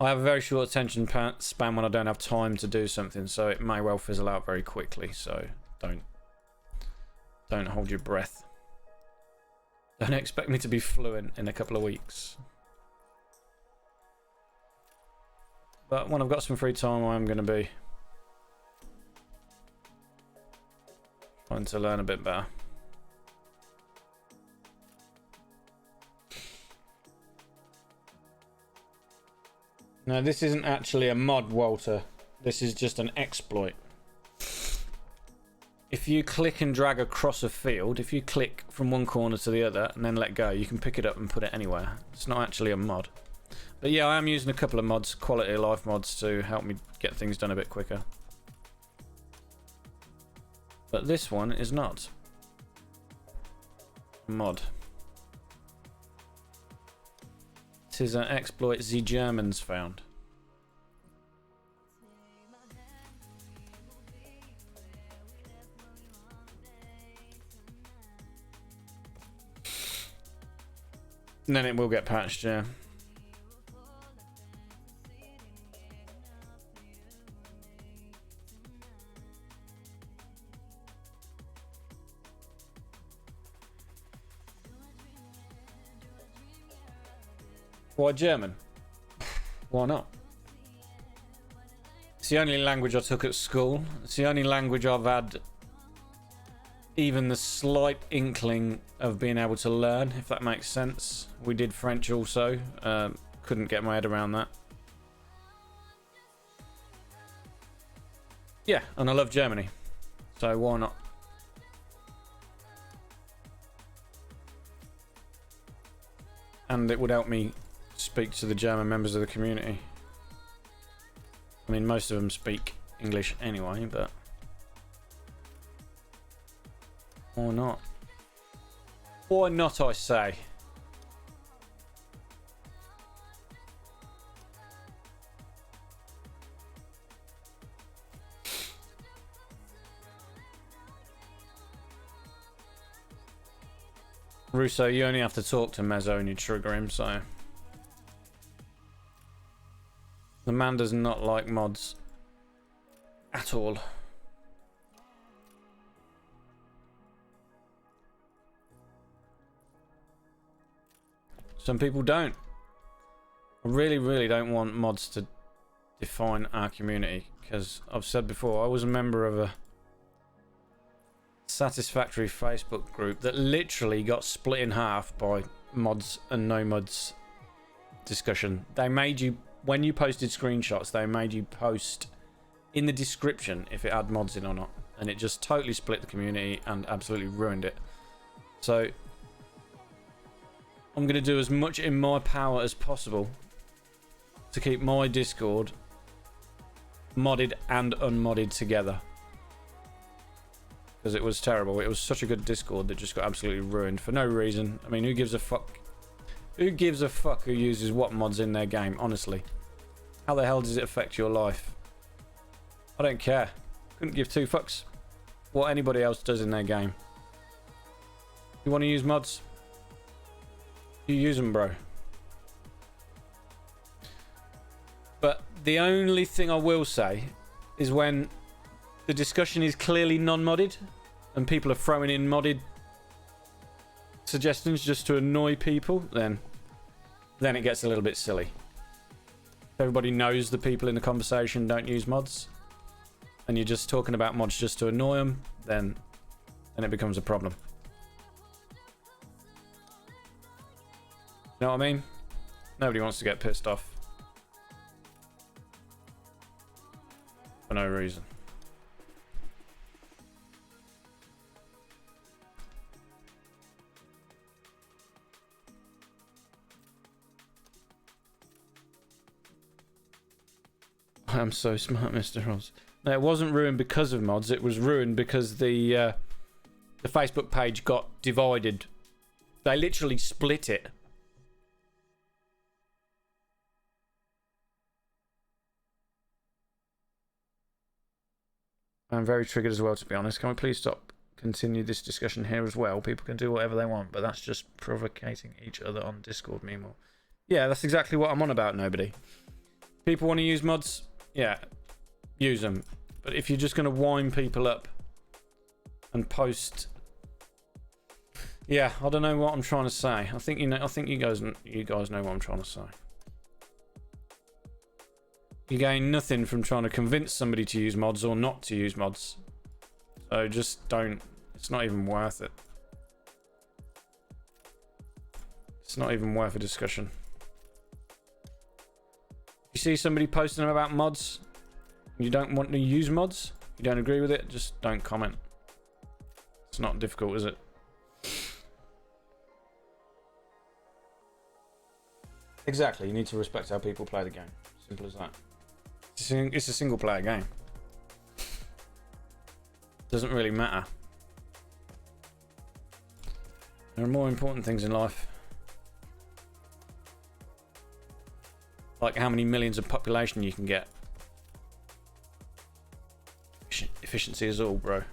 S1: I have a very short attention span when I don't have time to do something, so it may well fizzle out very quickly. So don't hold your breath. Don't expect me to be fluent in a couple of weeks. But when I've got some free time, I am going to be trying to learn a bit better. Now, this isn't actually a mod, Walter. This is just an exploit. If you click and drag across a field, if you click from one corner to the other and then let go, you can pick it up and put it anywhere. It's not actually a mod. But yeah, I am using a couple of mods, quality of life mods, to help me get things done a bit quicker. But this one is not a mod. It is an exploit the Germans found. And then it will get patched, yeah. Why German? Why not? It's the only language I took at school. It's the only language I've had even the slight inkling of being able to learn, if that makes sense. We did French also. Couldn't get my head around that. Yeah, and I love Germany. So why not? And it would help me speak to the German members of the community. I mean, most of them speak English anyway, but why not? Why not, I say? Russo, you only have to talk to Mezzo and you trigger him, so... The man does not like mods. At all. Some people don't. I really, really don't want mods to define our community, because I've said before, I was a member of a satisfactory Facebook group that literally got split in half by mods and no mods discussion. They made you, when you posted screenshots, they made you post in the description if it had mods in or not, and it just totally split the community and absolutely ruined it. So I'm going to do as much in my power as possible to keep my Discord modded and unmodded together, because it was terrible. It was such a good Discord that just got absolutely ruined for no reason. I mean, who gives a fuck? Who gives a fuck who uses what mods in their game, honestly? How the hell does it affect your life? I don't care. Couldn't give two fucks what anybody else does in their game. You want to use mods? You use them, bro. But the only thing I will say is when the discussion is clearly non-modded and people are throwing in modded suggestions just to annoy people, then it gets a little bit silly. If everybody knows the people in the conversation don't use mods and you're just talking about mods just to annoy them, then it becomes a problem. You know what I mean? Nobody wants to get pissed off for no reason. I'm so smart, Mr. Ross. No, it wasn't ruined because of mods. It was ruined because the Facebook page got divided. They literally split it. I'm very triggered as well, to be honest. Can we please continue this discussion here as well? People can do whatever they want, but that's just provocating each other on Discord meanwhile. Yeah, that's exactly what I'm on about, nobody. People want to use mods, yeah, use them. But if you're just going to wind people up and post, yeah, I don't know what I'm trying to say. I think you know. I think you guys know what I'm trying to say. You gain nothing from trying to convince somebody to use mods or not to use mods. So just don't. It's not even worth it. It's not even worth a discussion. You see somebody posting about mods, you don't want to use mods, you don't agree with it, just don't comment. It's not difficult, is it? Exactly, you need to respect how people play the game. Simple as that. It's a single player game. Doesn't really matter. There are more important things in life. Like how many millions of population you can get. Efficiency is all, bro.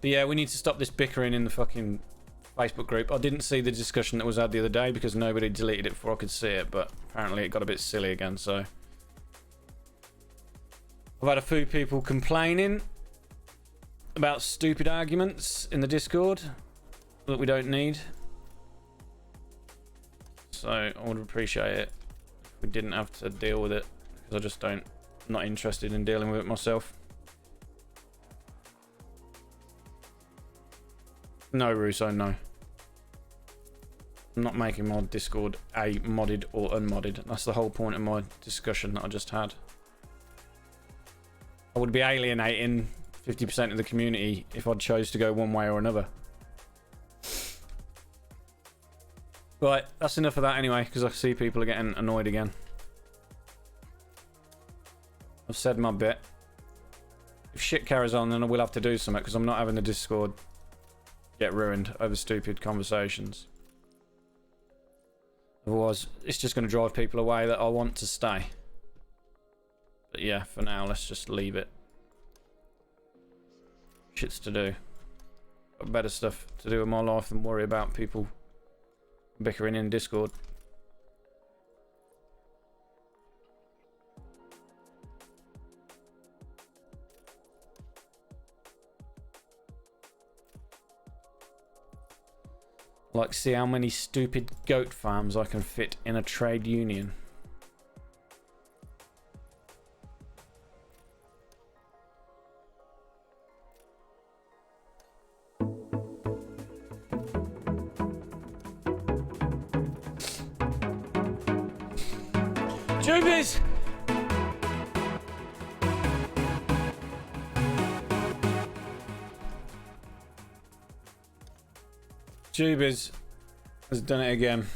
S1: But yeah, we need to stop this bickering in the fucking Facebook group. I didn't see the discussion that was had the other day because nobody deleted it before I could see it, but apparently it got a bit silly again, so. I've had a few people complaining about stupid arguments in the Discord that we don't need. So I would appreciate it if we didn't have to deal with it, because I just don't, not interested in dealing with it myself. No, Russo, no. I'm not making my Discord modded or unmodded. That's the whole point of my discussion that I just had. I would be alienating 50% of the community if I chose to go one way or another. Right, that's enough of that anyway, because I see people are getting annoyed again. I've said my bit. If shit carries on, then I will have to do something, because I'm not having the Discord get ruined over stupid conversations. Otherwise, it's just going to drive people away that I want to stay. But yeah, for now, let's just leave it. Shit's to do. Got better stuff to do in my life than worry about people bickering in Discord. Like, see how many stupid goat farms I can fit in a trade union. Jubies! Jubies has done it again.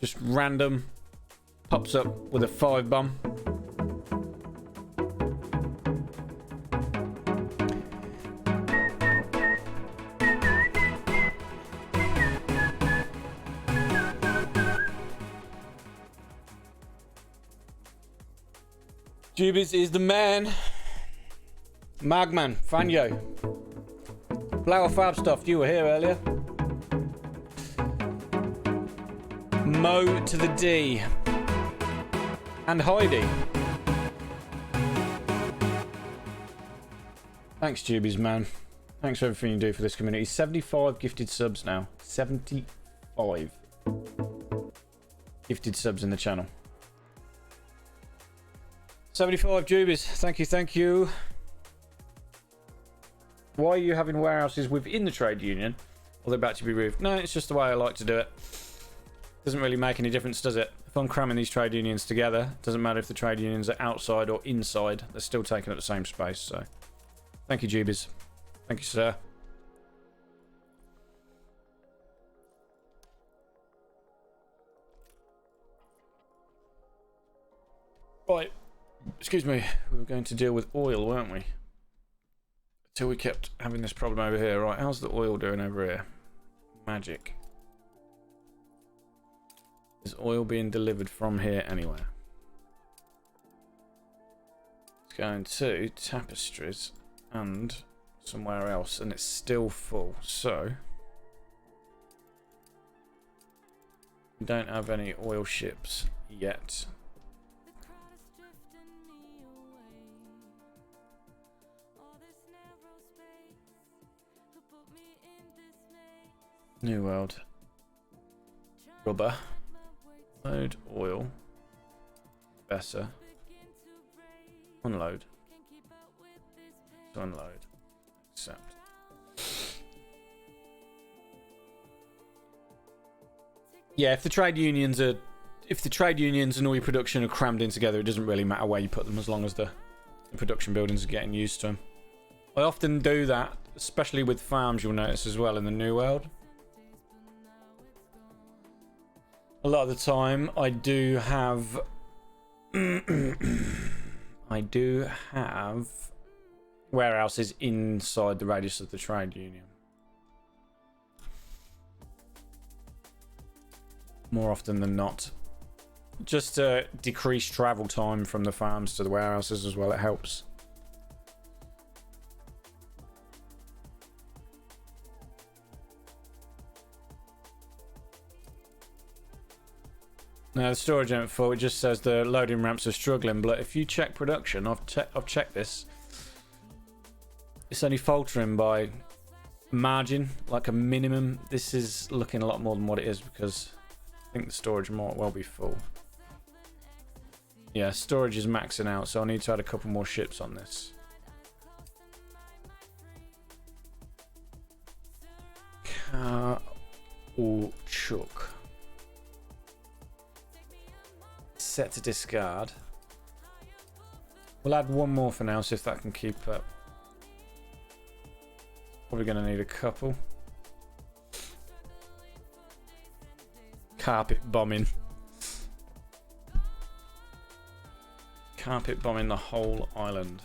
S1: Just random. Pops up with a 5 bomb. Jubies is the man. Magman, Fanyo. Flower Fab stuff, you were here earlier. Mo to the D. And Heidi. Thanks, Jubies, man. Thanks for everything you do for this community. 75 gifted subs now. 75 gifted subs in the channel. 75 Jubies. Thank you, thank you. Why are you having warehouses within the trade union? Are they about to be roofed? No, it's just the way I like to do it. Doesn't really make any difference, does it? If I'm cramming these trade unions together, it doesn't matter if the trade unions are outside or inside. They're still taking up the same space, so. Thank you, Jubies. Thank you, sir. Right. Excuse me. We were going to deal with oil, weren't we? Until we kept having this problem over here. Right, how's the oil doing over here? Magic. Is oil being delivered from here anywhere? It's going to tapestries and somewhere else, and it's still full. So We don't have any oil ships yet. New World. Rubber. Load oil. Better. Unload. To unload. Accept. Yeah, if the trade unions and all your production are crammed in together, it doesn't really matter where you put them as long as the production buildings are getting used to them. I often do that, especially with farms, you'll notice as well in the New World. A lot of the time I do have warehouses inside the radius of the trade union. More often than not. Just to decrease travel time from the farms to the warehouses as well, it helps. Now the storage ain't full, it just says the loading ramps are struggling, but if you check production, I've checked this. It's only faltering by margin, like a minimum. This is looking a lot more than what it is because I think the storage might well be full. Yeah, storage is maxing out, so I need to add a couple more ships on this. Chuck. Set to discard. We'll add one more for now, see if that can keep up. Probably going to need a couple. Carpet bombing. Carpet bombing the whole island.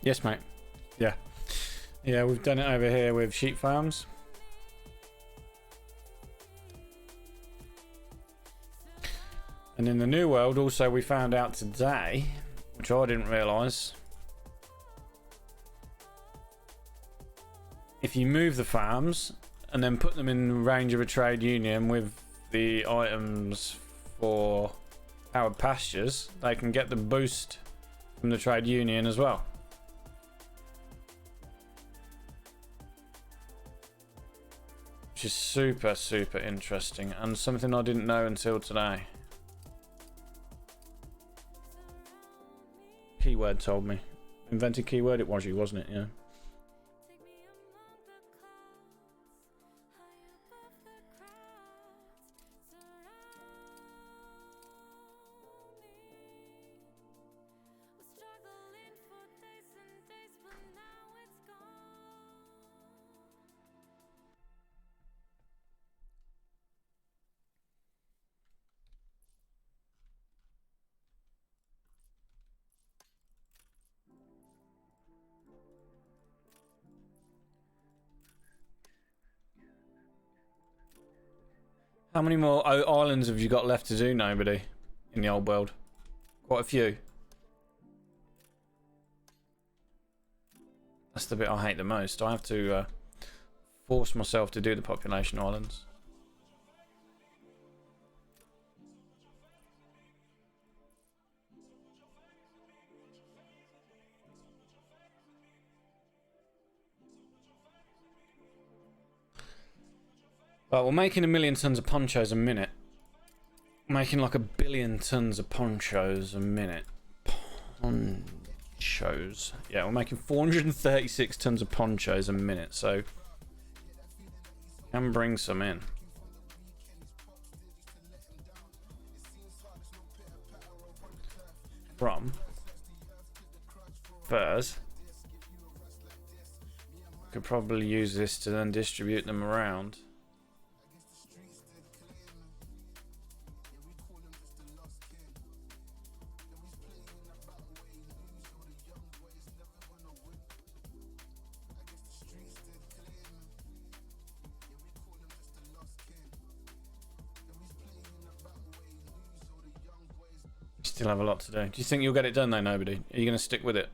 S1: Yes, mate. Yeah. Yeah, we've done it over here with sheep farms. And in the New World, also, we found out today, which I didn't realise, if you move the farms and then put them in range of a trade union with the items for powered pastures, they can get the boost from the trade union as well. Which is super, super interesting and something I didn't know until today. Keyword told me. Invented keyword? It was you, wasn't it? Yeah. How many more islands have you got left to do, nobody, in the old world? Quite a few. That's the bit I hate the most. I have to force myself to do the population islands. But we're making 1,000,000 tons of ponchos a minute. Making like 1,000,000,000 tons of ponchos a minute. Ponchos. Yeah, we're making 436 tons of ponchos a minute, so can bring some in. From furs. Could probably use this to then distribute them around. Still have a lot to do. Do you think you'll get it done though, nobody? Are you going to stick with it?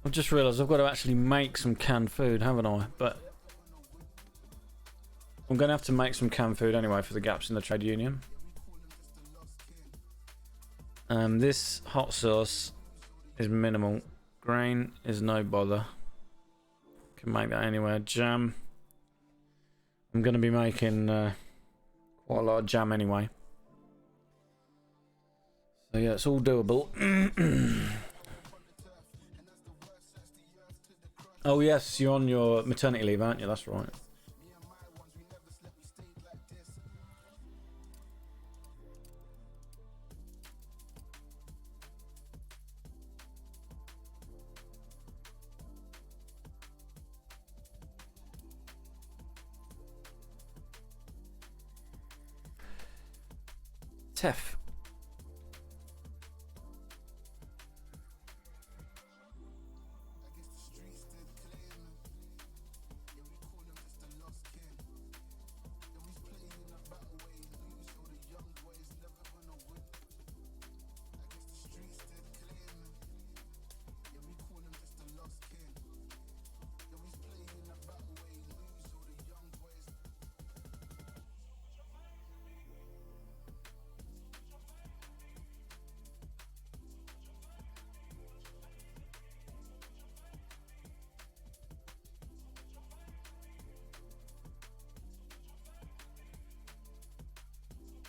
S1: I've just realised I've got to actually make some canned food, haven't I? But I'm going to have to make some canned food anyway for the gaps in the trade union. This hot sauce is minimal. Grain is no bother. Can make that anywhere. Jam. I'm going to be making quite a lot of jam anyway. So yeah, it's all doable. Oh yes, you're on your maternity leave, aren't you? That's right. Tef.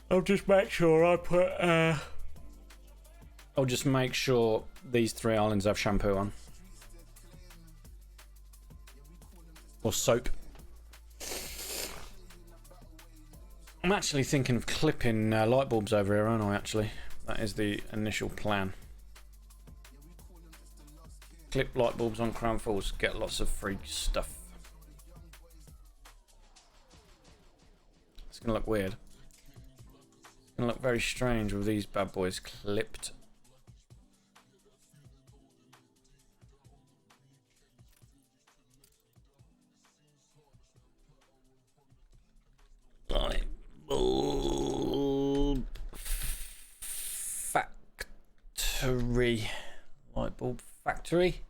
S1: I'll just make sure I put I'll just make sure these 3 islands have shampoo on. Or soap. I'm actually thinking of clipping light bulbs over here, aren't I, actually? That is the initial plan. Clip light bulbs on Crown Falls, get lots of free stuff. It's going to look weird. It's going to look very strange with these bad boys clipped. Light bulb factory. Light bulb factory.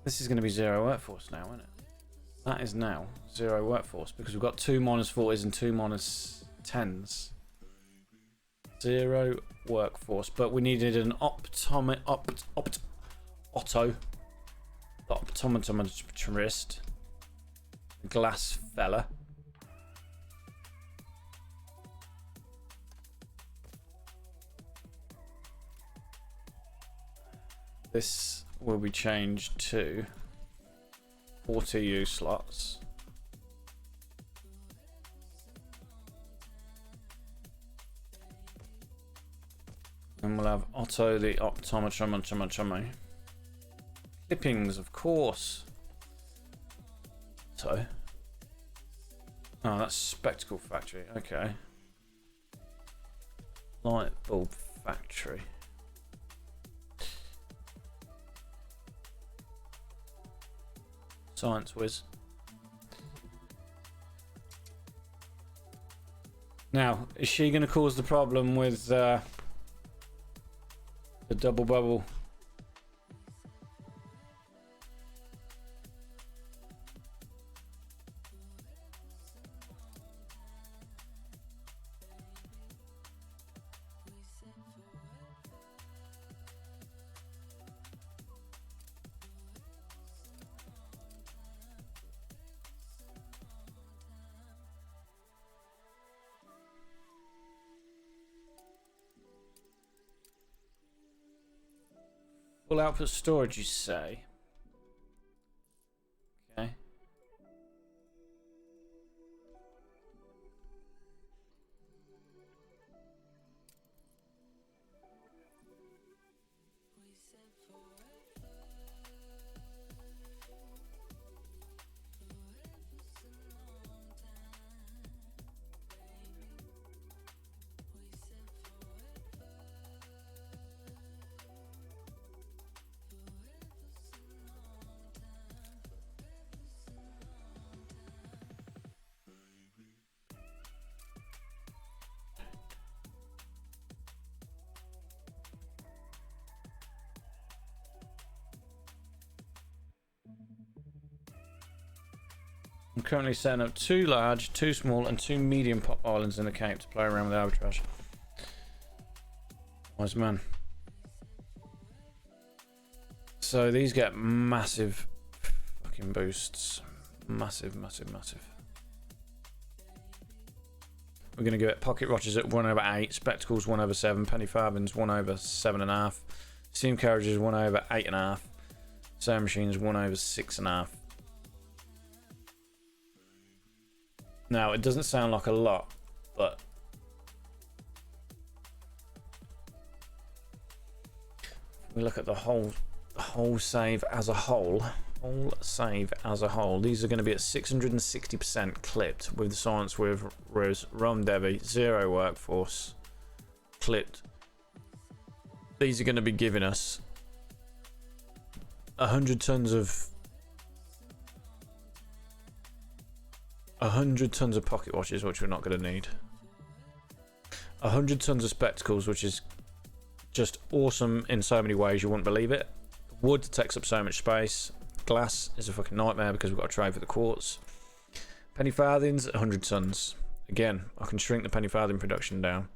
S1: This is going to be 0 workforce now, isn't it? That is now 0 workforce because we've got 2 -40s and 2 -10s. 0 workforce, but we needed an optometrist, glass fella. This will be changed to 4 TU slots. And we'll have Otto the optometron. Clippings, of course. So. Oh, that's spectacle factory. Okay. Light bulb factory. Science whiz. Now, is she going to cause the problem with the double bubble? Full output storage, you say? Okay. I'm currently setting up 2 large, 2 small, and 2 medium pop islands in the cape to play around with arbitrage. Wise man. So these get massive fucking boosts. Massive. We're going to get pocket watches at 1/8, spectacles 1/7, penny farthings 1/7.5, steam carriages 1/8.5, sewing machines 1/6.5. Now, it doesn't sound like a lot, but we look at the whole save as a whole. These are going to be at 660% clipped with the science with Rom Devi, 0 workforce clipped. These are going to be giving us 100 tons of pocket watches, which we're not going to need. 100 tons of spectacles, which is just awesome in so many ways you wouldn't believe it. Wood takes up so much space. Glass is a fucking nightmare because we've got to trade for the quartz. Penny farthings, 100 tons. Again, I can shrink the penny farthing production down.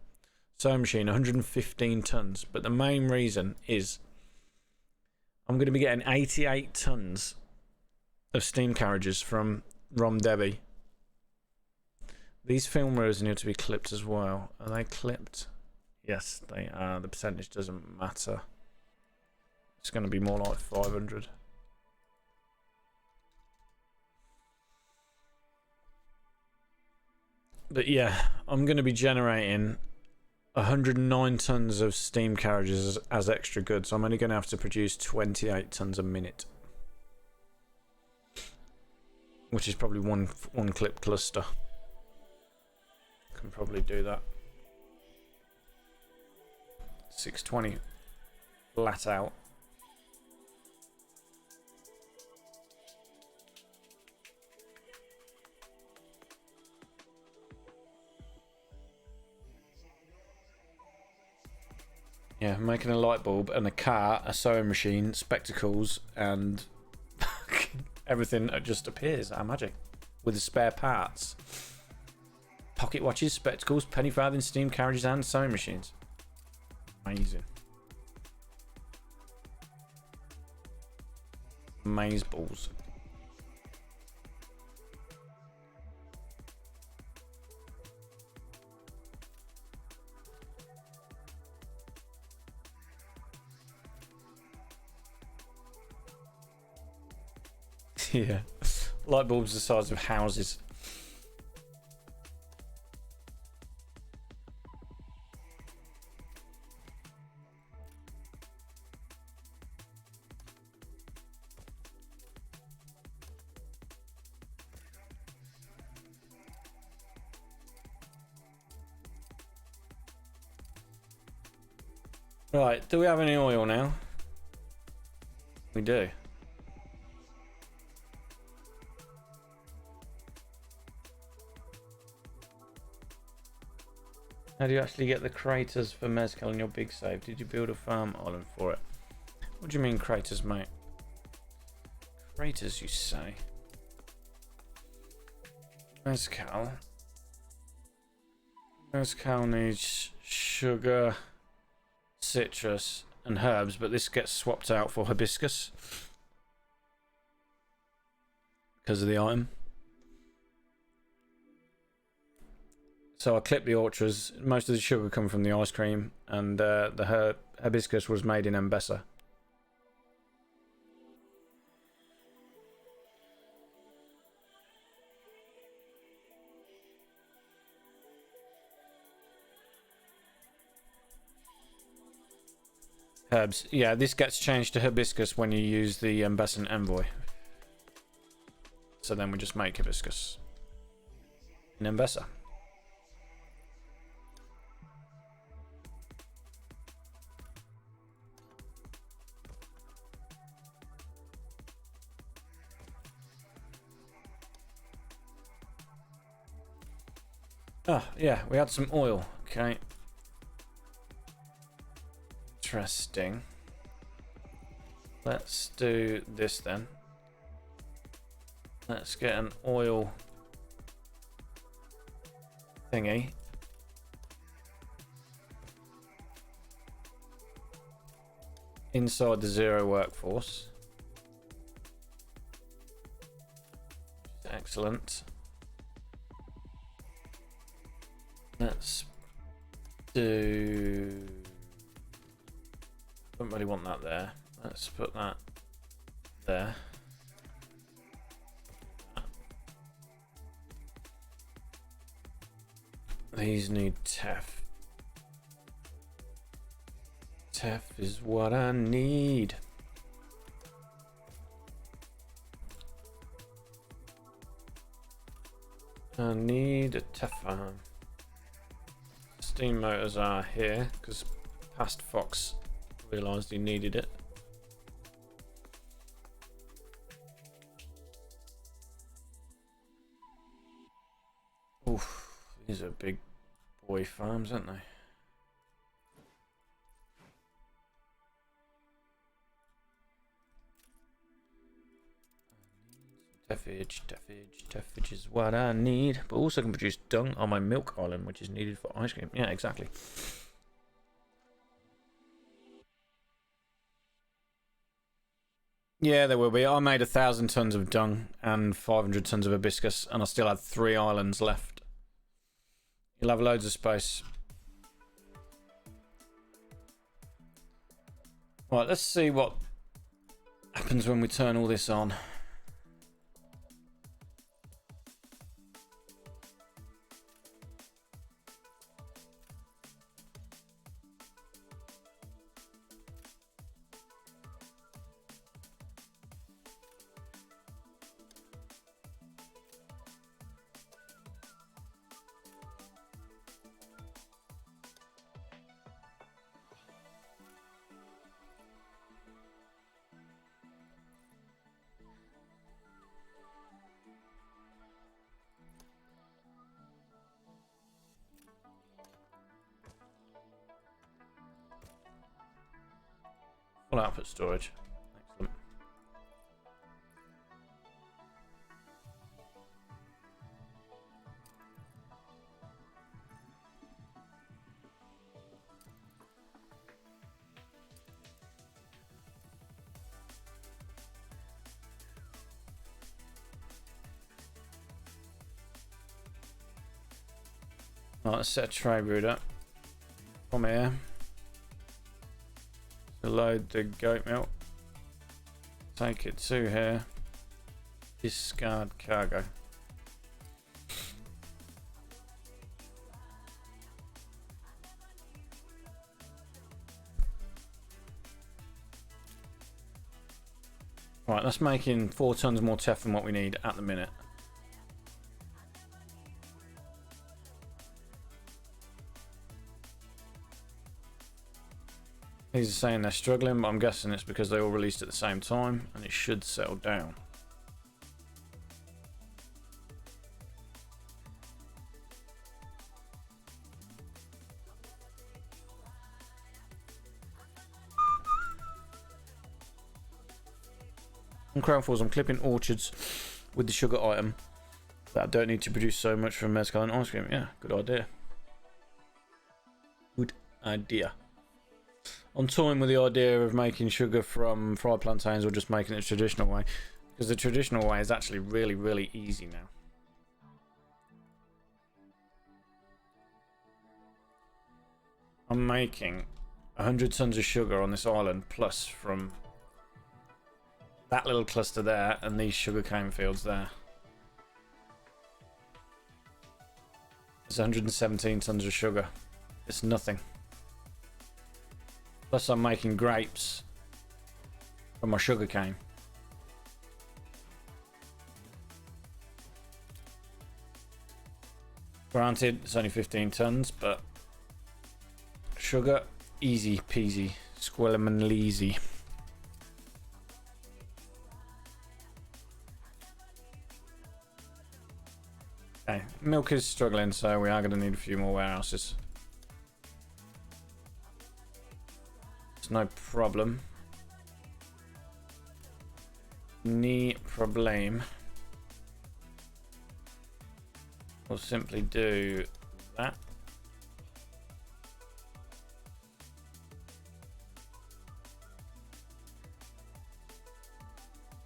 S1: Sewing machine, 115 tons. But the main reason is I'm going to be getting 88 tons of steam carriages from Rom Devi. These film mirrors need to be clipped as well. Are they clipped? Yes, they are. The percentage doesn't matter. It's going to be more like 500. But yeah, I'm going to be generating 109 tons of steam carriages as extra goods. So I'm only going to have to produce 28 tons a minute, which is probably one clip cluster. Can probably do that. 620 flat out. Yeah, making a light bulb and a car, a sewing machine, spectacles, and everything that just appears out of magic with the spare parts. Pocket watches, spectacles, penny farthing, steam carriages, and sewing machines. Amazing. Maze balls. Yeah, light bulbs the size of houses. Right, do we have any oil now? We do. How do you actually get the craters for mezcal in your big save? Did you build a farm island for it? What do you mean craters, mate? Craters, you say? Mezcal. Mezcal needs sugar, citrus, and herbs, but this gets swapped out for hibiscus because of the item. So I clipped the orchards. Most of the sugar come from the ice cream, and the hibiscus was made in Mbessa. Herbs. Yeah, this gets changed to hibiscus when you use the Mbessan envoy. So then we just make hibiscus in Mbessa. Oh, yeah, we had some oil. Okay. Interesting. Let's do this then. Let's get an oil thingy. Inside the zero workforce. Excellent. Let's do... Don't really want that there. Let's put that there. These need Tef. Tef is what I need. I need a Tef farm. Steam motors are here because past Fox realised he needed it. Oof, these are big boy farms, aren't they? Teffage is what I need. But also can produce dung on my milk island, which is needed for ice cream. Yeah, exactly. Yeah, there will be. I made 1,000 tons of dung and 500 tons of hibiscus, and I still had 3 islands left. You'll have loads of space. Right, let's see what happens when we turn all this on. Full output storage. Excellent. Right, let's set a tray brood up from here. To load the goat milk. Take it to here. Discard cargo. Right, that's making 4 tons more teff than what we need at the minute. He's saying they're struggling, but I'm guessing it's because they all released at the same time, and it should settle down. On Crown Falls, I'm clipping orchards with the sugar item that I don't need to produce so much from mezcal and ice cream. Yeah, good idea. Good idea. I'm toying with the idea of making sugar from fried plantains or just making it the traditional way, because the traditional way is actually really, really easy now. I'm making 100 tons of sugar on this island, plus from that little cluster there and these sugarcane fields there. It's 117 tons of sugar. It's nothing. Plus I'm making grapes from my sugarcane. Granted, it's only 15 tons, but sugar, easy peasy, squilliamandleasy. Okay, milk is struggling, so we are going to need a few more warehouses. It's no problem. No problem. We'll simply do that.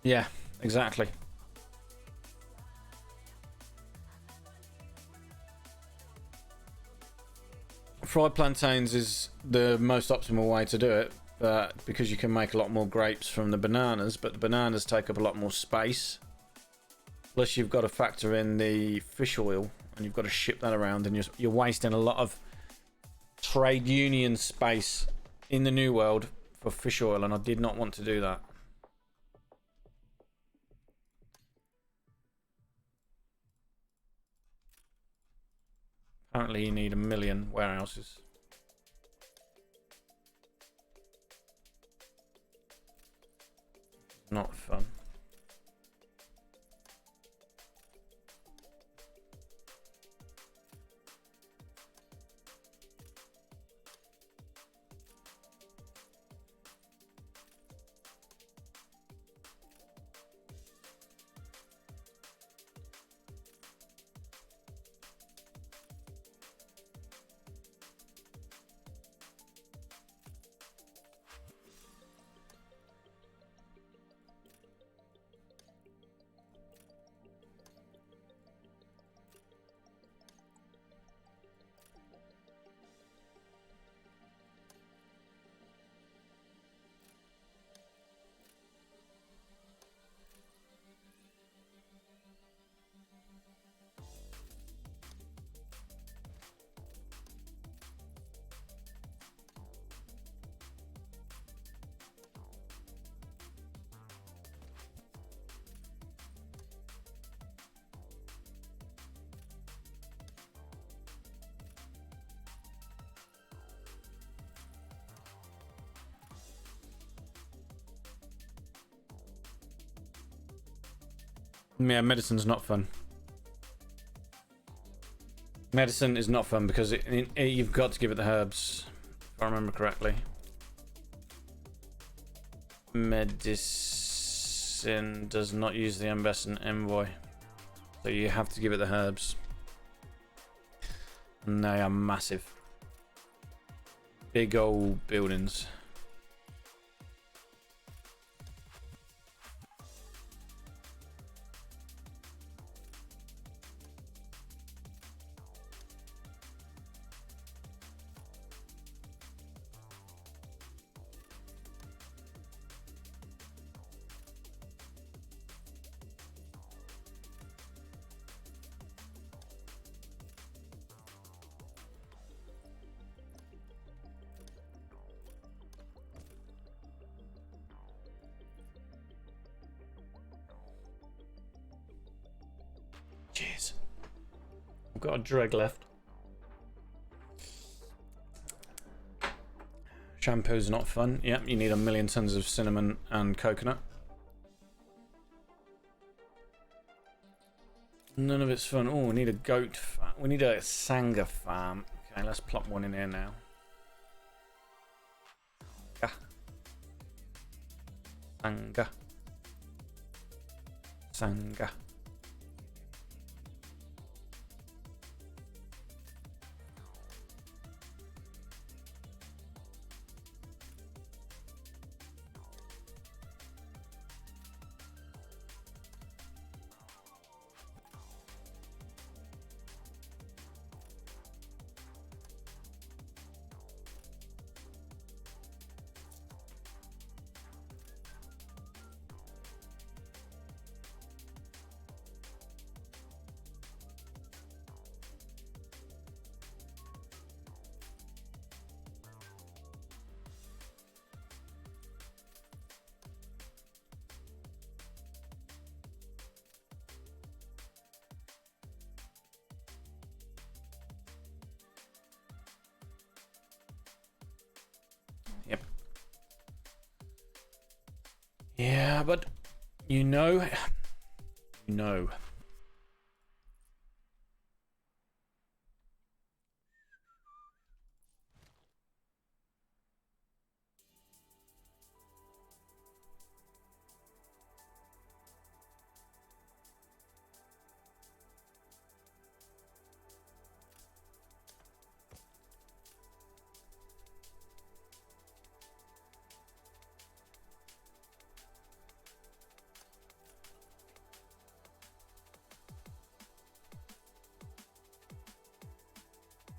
S1: Yeah, exactly. Fried plantains is the most optimal way to do it, because you can make a lot more grapes from the bananas, but the bananas take up a lot more space. Plus you've got to factor in the fish oil, and you've got to ship that around, and you're wasting a lot of trade union space in the new world for fish oil, and I did not want to do that. Apparently you need 1 million warehouses. Not fun. Yeah, medicine's not fun. Medicine is not fun because you've got to give it the herbs, if I remember correctly. Medicine does not use the ambescent envoy, so you have to give it the herbs. And they are massive. Big old buildings. Jeez. I've got a dreg left. Shampoo's not fun. Yep, you need 1,000,000 tons of cinnamon and coconut. None of it's fun. Oh, we need a goat farm. We need a Sanga farm. Okay, let's plop one in here now. Sanga. Sanga. Yep. Yeah, but you know.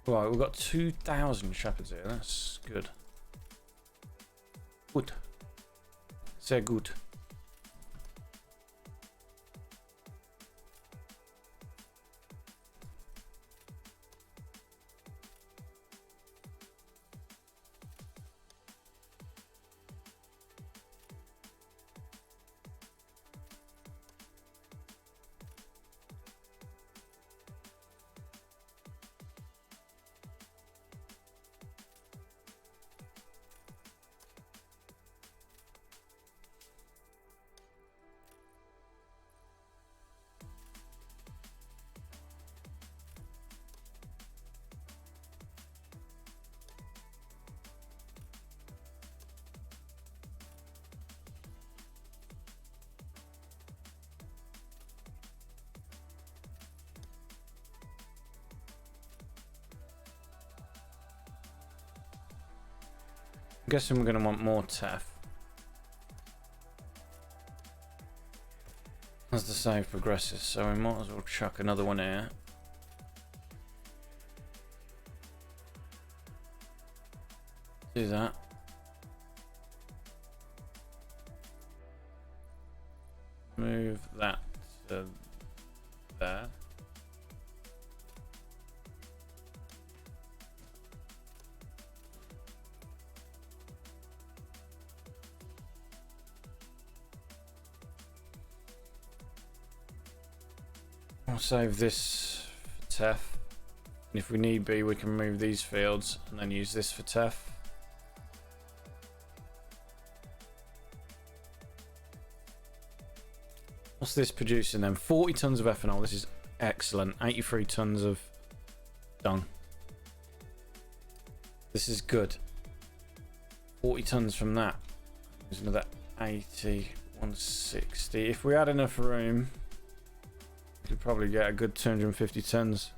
S1: Right, we've got 2,000 shepherds here. That's good. Good. Sehr gut. I'm guessing we're going to want more teff. As the save progresses, so we might as well chuck another one here. Do that. Move that to there. I'll save this for teff. And if we need be, we can move these fields and then use this for teff. What's this producing then? 40 tons of ethanol. This is excellent. 83 tons of dung. This is good. 40 tons from that. There's another 80, 160. If we had enough room, we could probably get a good 250 tons.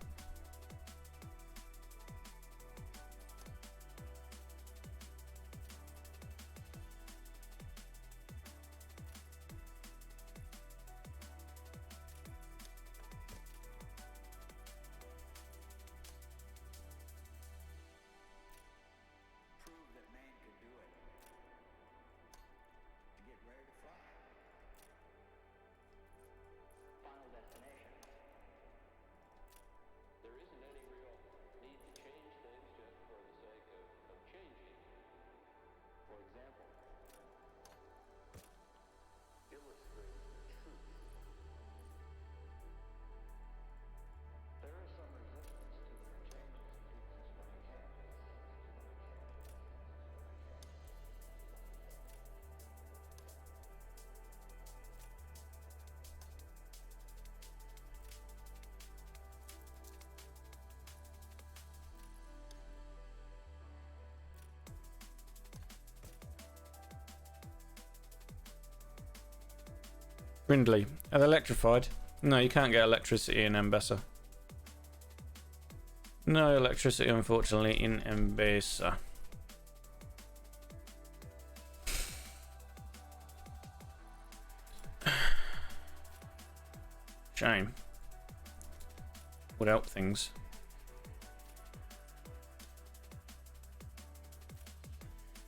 S1: Brindley. Are they electrified? No, you can't get electricity in Embessa. No electricity, unfortunately, in Embessa. Shame. Would help things.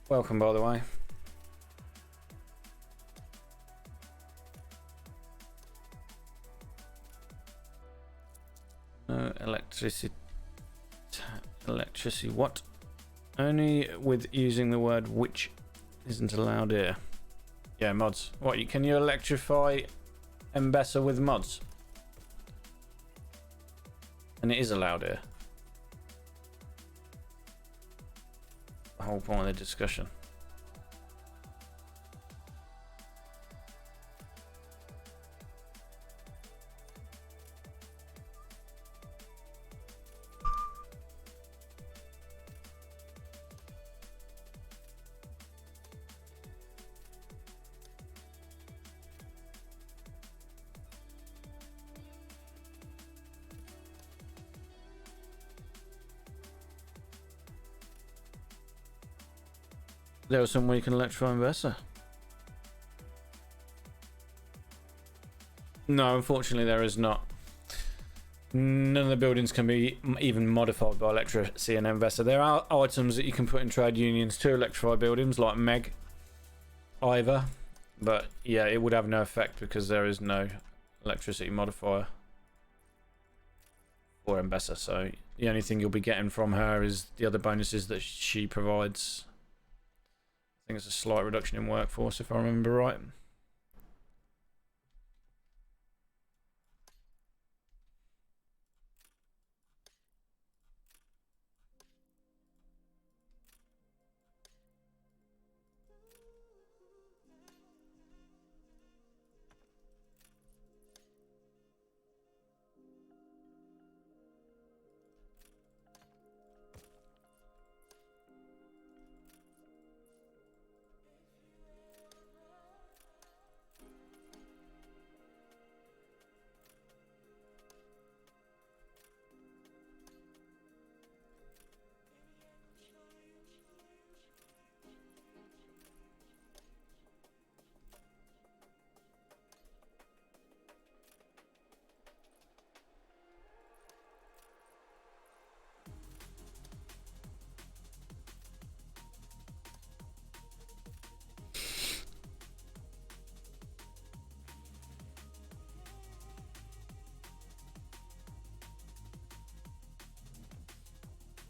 S1: Welcome, by the way. No electricity. Electricity. What? Only with using the word which isn't allowed here. Yeah, mods. What? Can you electrify Embessa with mods? And it is allowed here. The whole point of the discussion. There was some way you can electrify Embessa. No, unfortunately there is not. None of the buildings can be even modified by electricity in Embessa. There are items that you can put in trade unions to electrify buildings, like Meg, Ivor, but yeah, it would have no effect because there is no electricity modifier for Embessa. So the only thing you'll be getting from her is the other bonuses that she provides. I think it's a slight reduction in workforce, if I remember right.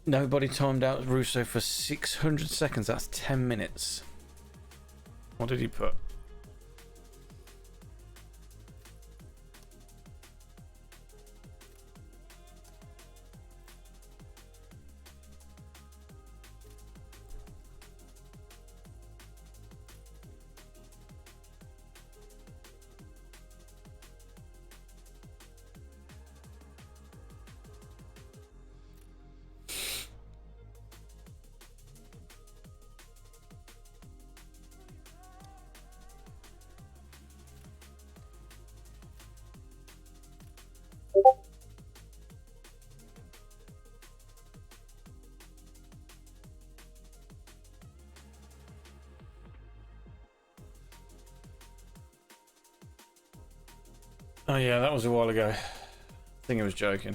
S1: Nobody timed out Russo for 600 seconds. That's 10 minutes. What did he put? Oh yeah, that was a while ago. I think I was joking.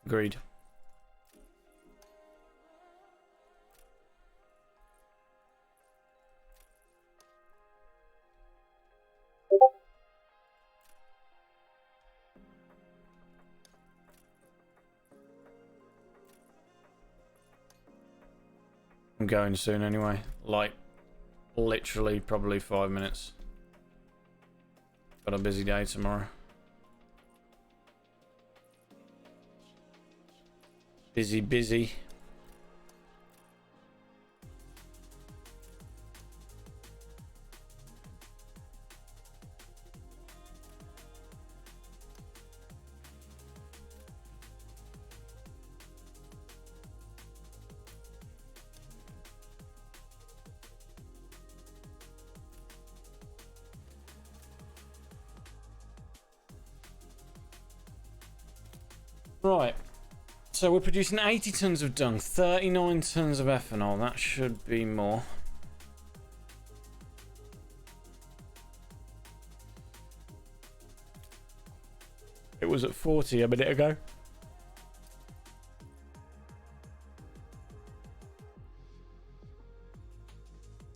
S1: Agreed. I'm going soon anyway. Like, literally probably 5 minutes. Got a busy day tomorrow. Busy, busy. Right. So we're producing 80 tons of dung, 39 tons of ethanol. That should be more. It was at 40 a minute ago.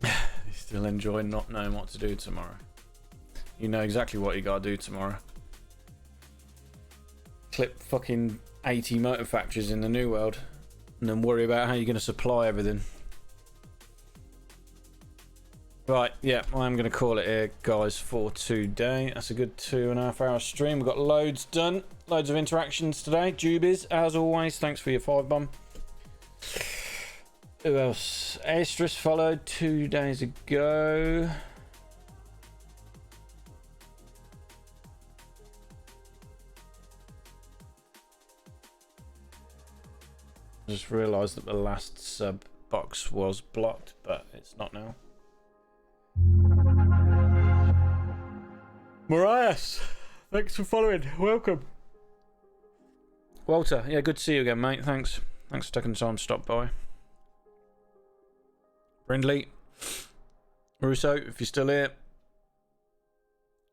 S1: You still enjoying not knowing what to do tomorrow. You know exactly what you gotta do tomorrow. Clip fucking 80 motor factories in the new world and then worry about how you're going to supply everything. Right, yeah, I'm going to call it here, guys, for today. That's a good 2.5 hour stream. We've got loads done, loads of interactions today. Jubies, as always, thanks for your 5-bomb. Who else? Astrus followed 2 days ago. Just realised that the last sub box was blocked, but it's not now. Marias, thanks for following. Welcome. Walter, yeah, good to see you again, mate. Thanks for taking the time to stop by. Brindley, Russo, if you're still here.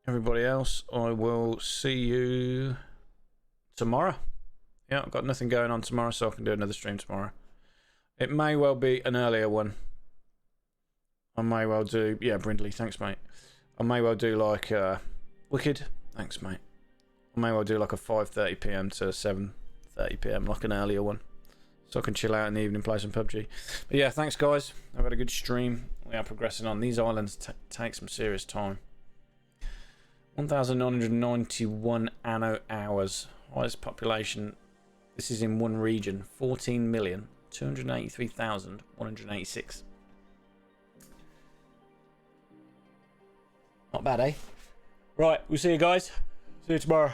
S1: Everybody else, I will see you tomorrow. Yeah, I've got nothing going on tomorrow, so I can do another stream tomorrow. It may well be an earlier one. I may well do... Yeah, Brindley, thanks, mate. I may well do like... Wicked, thanks, mate. I may well do like a 5:30 PM to 7:30 PM, like an earlier one. So I can chill out in the evening, play some PUBG. But yeah, thanks, guys. I've had a good stream. We are progressing on. These islands take some serious time. 1,991 Anno hours. Highest population... This is in one region, 14,283,186. Not bad, eh? Right, we'll see you guys. See you tomorrow.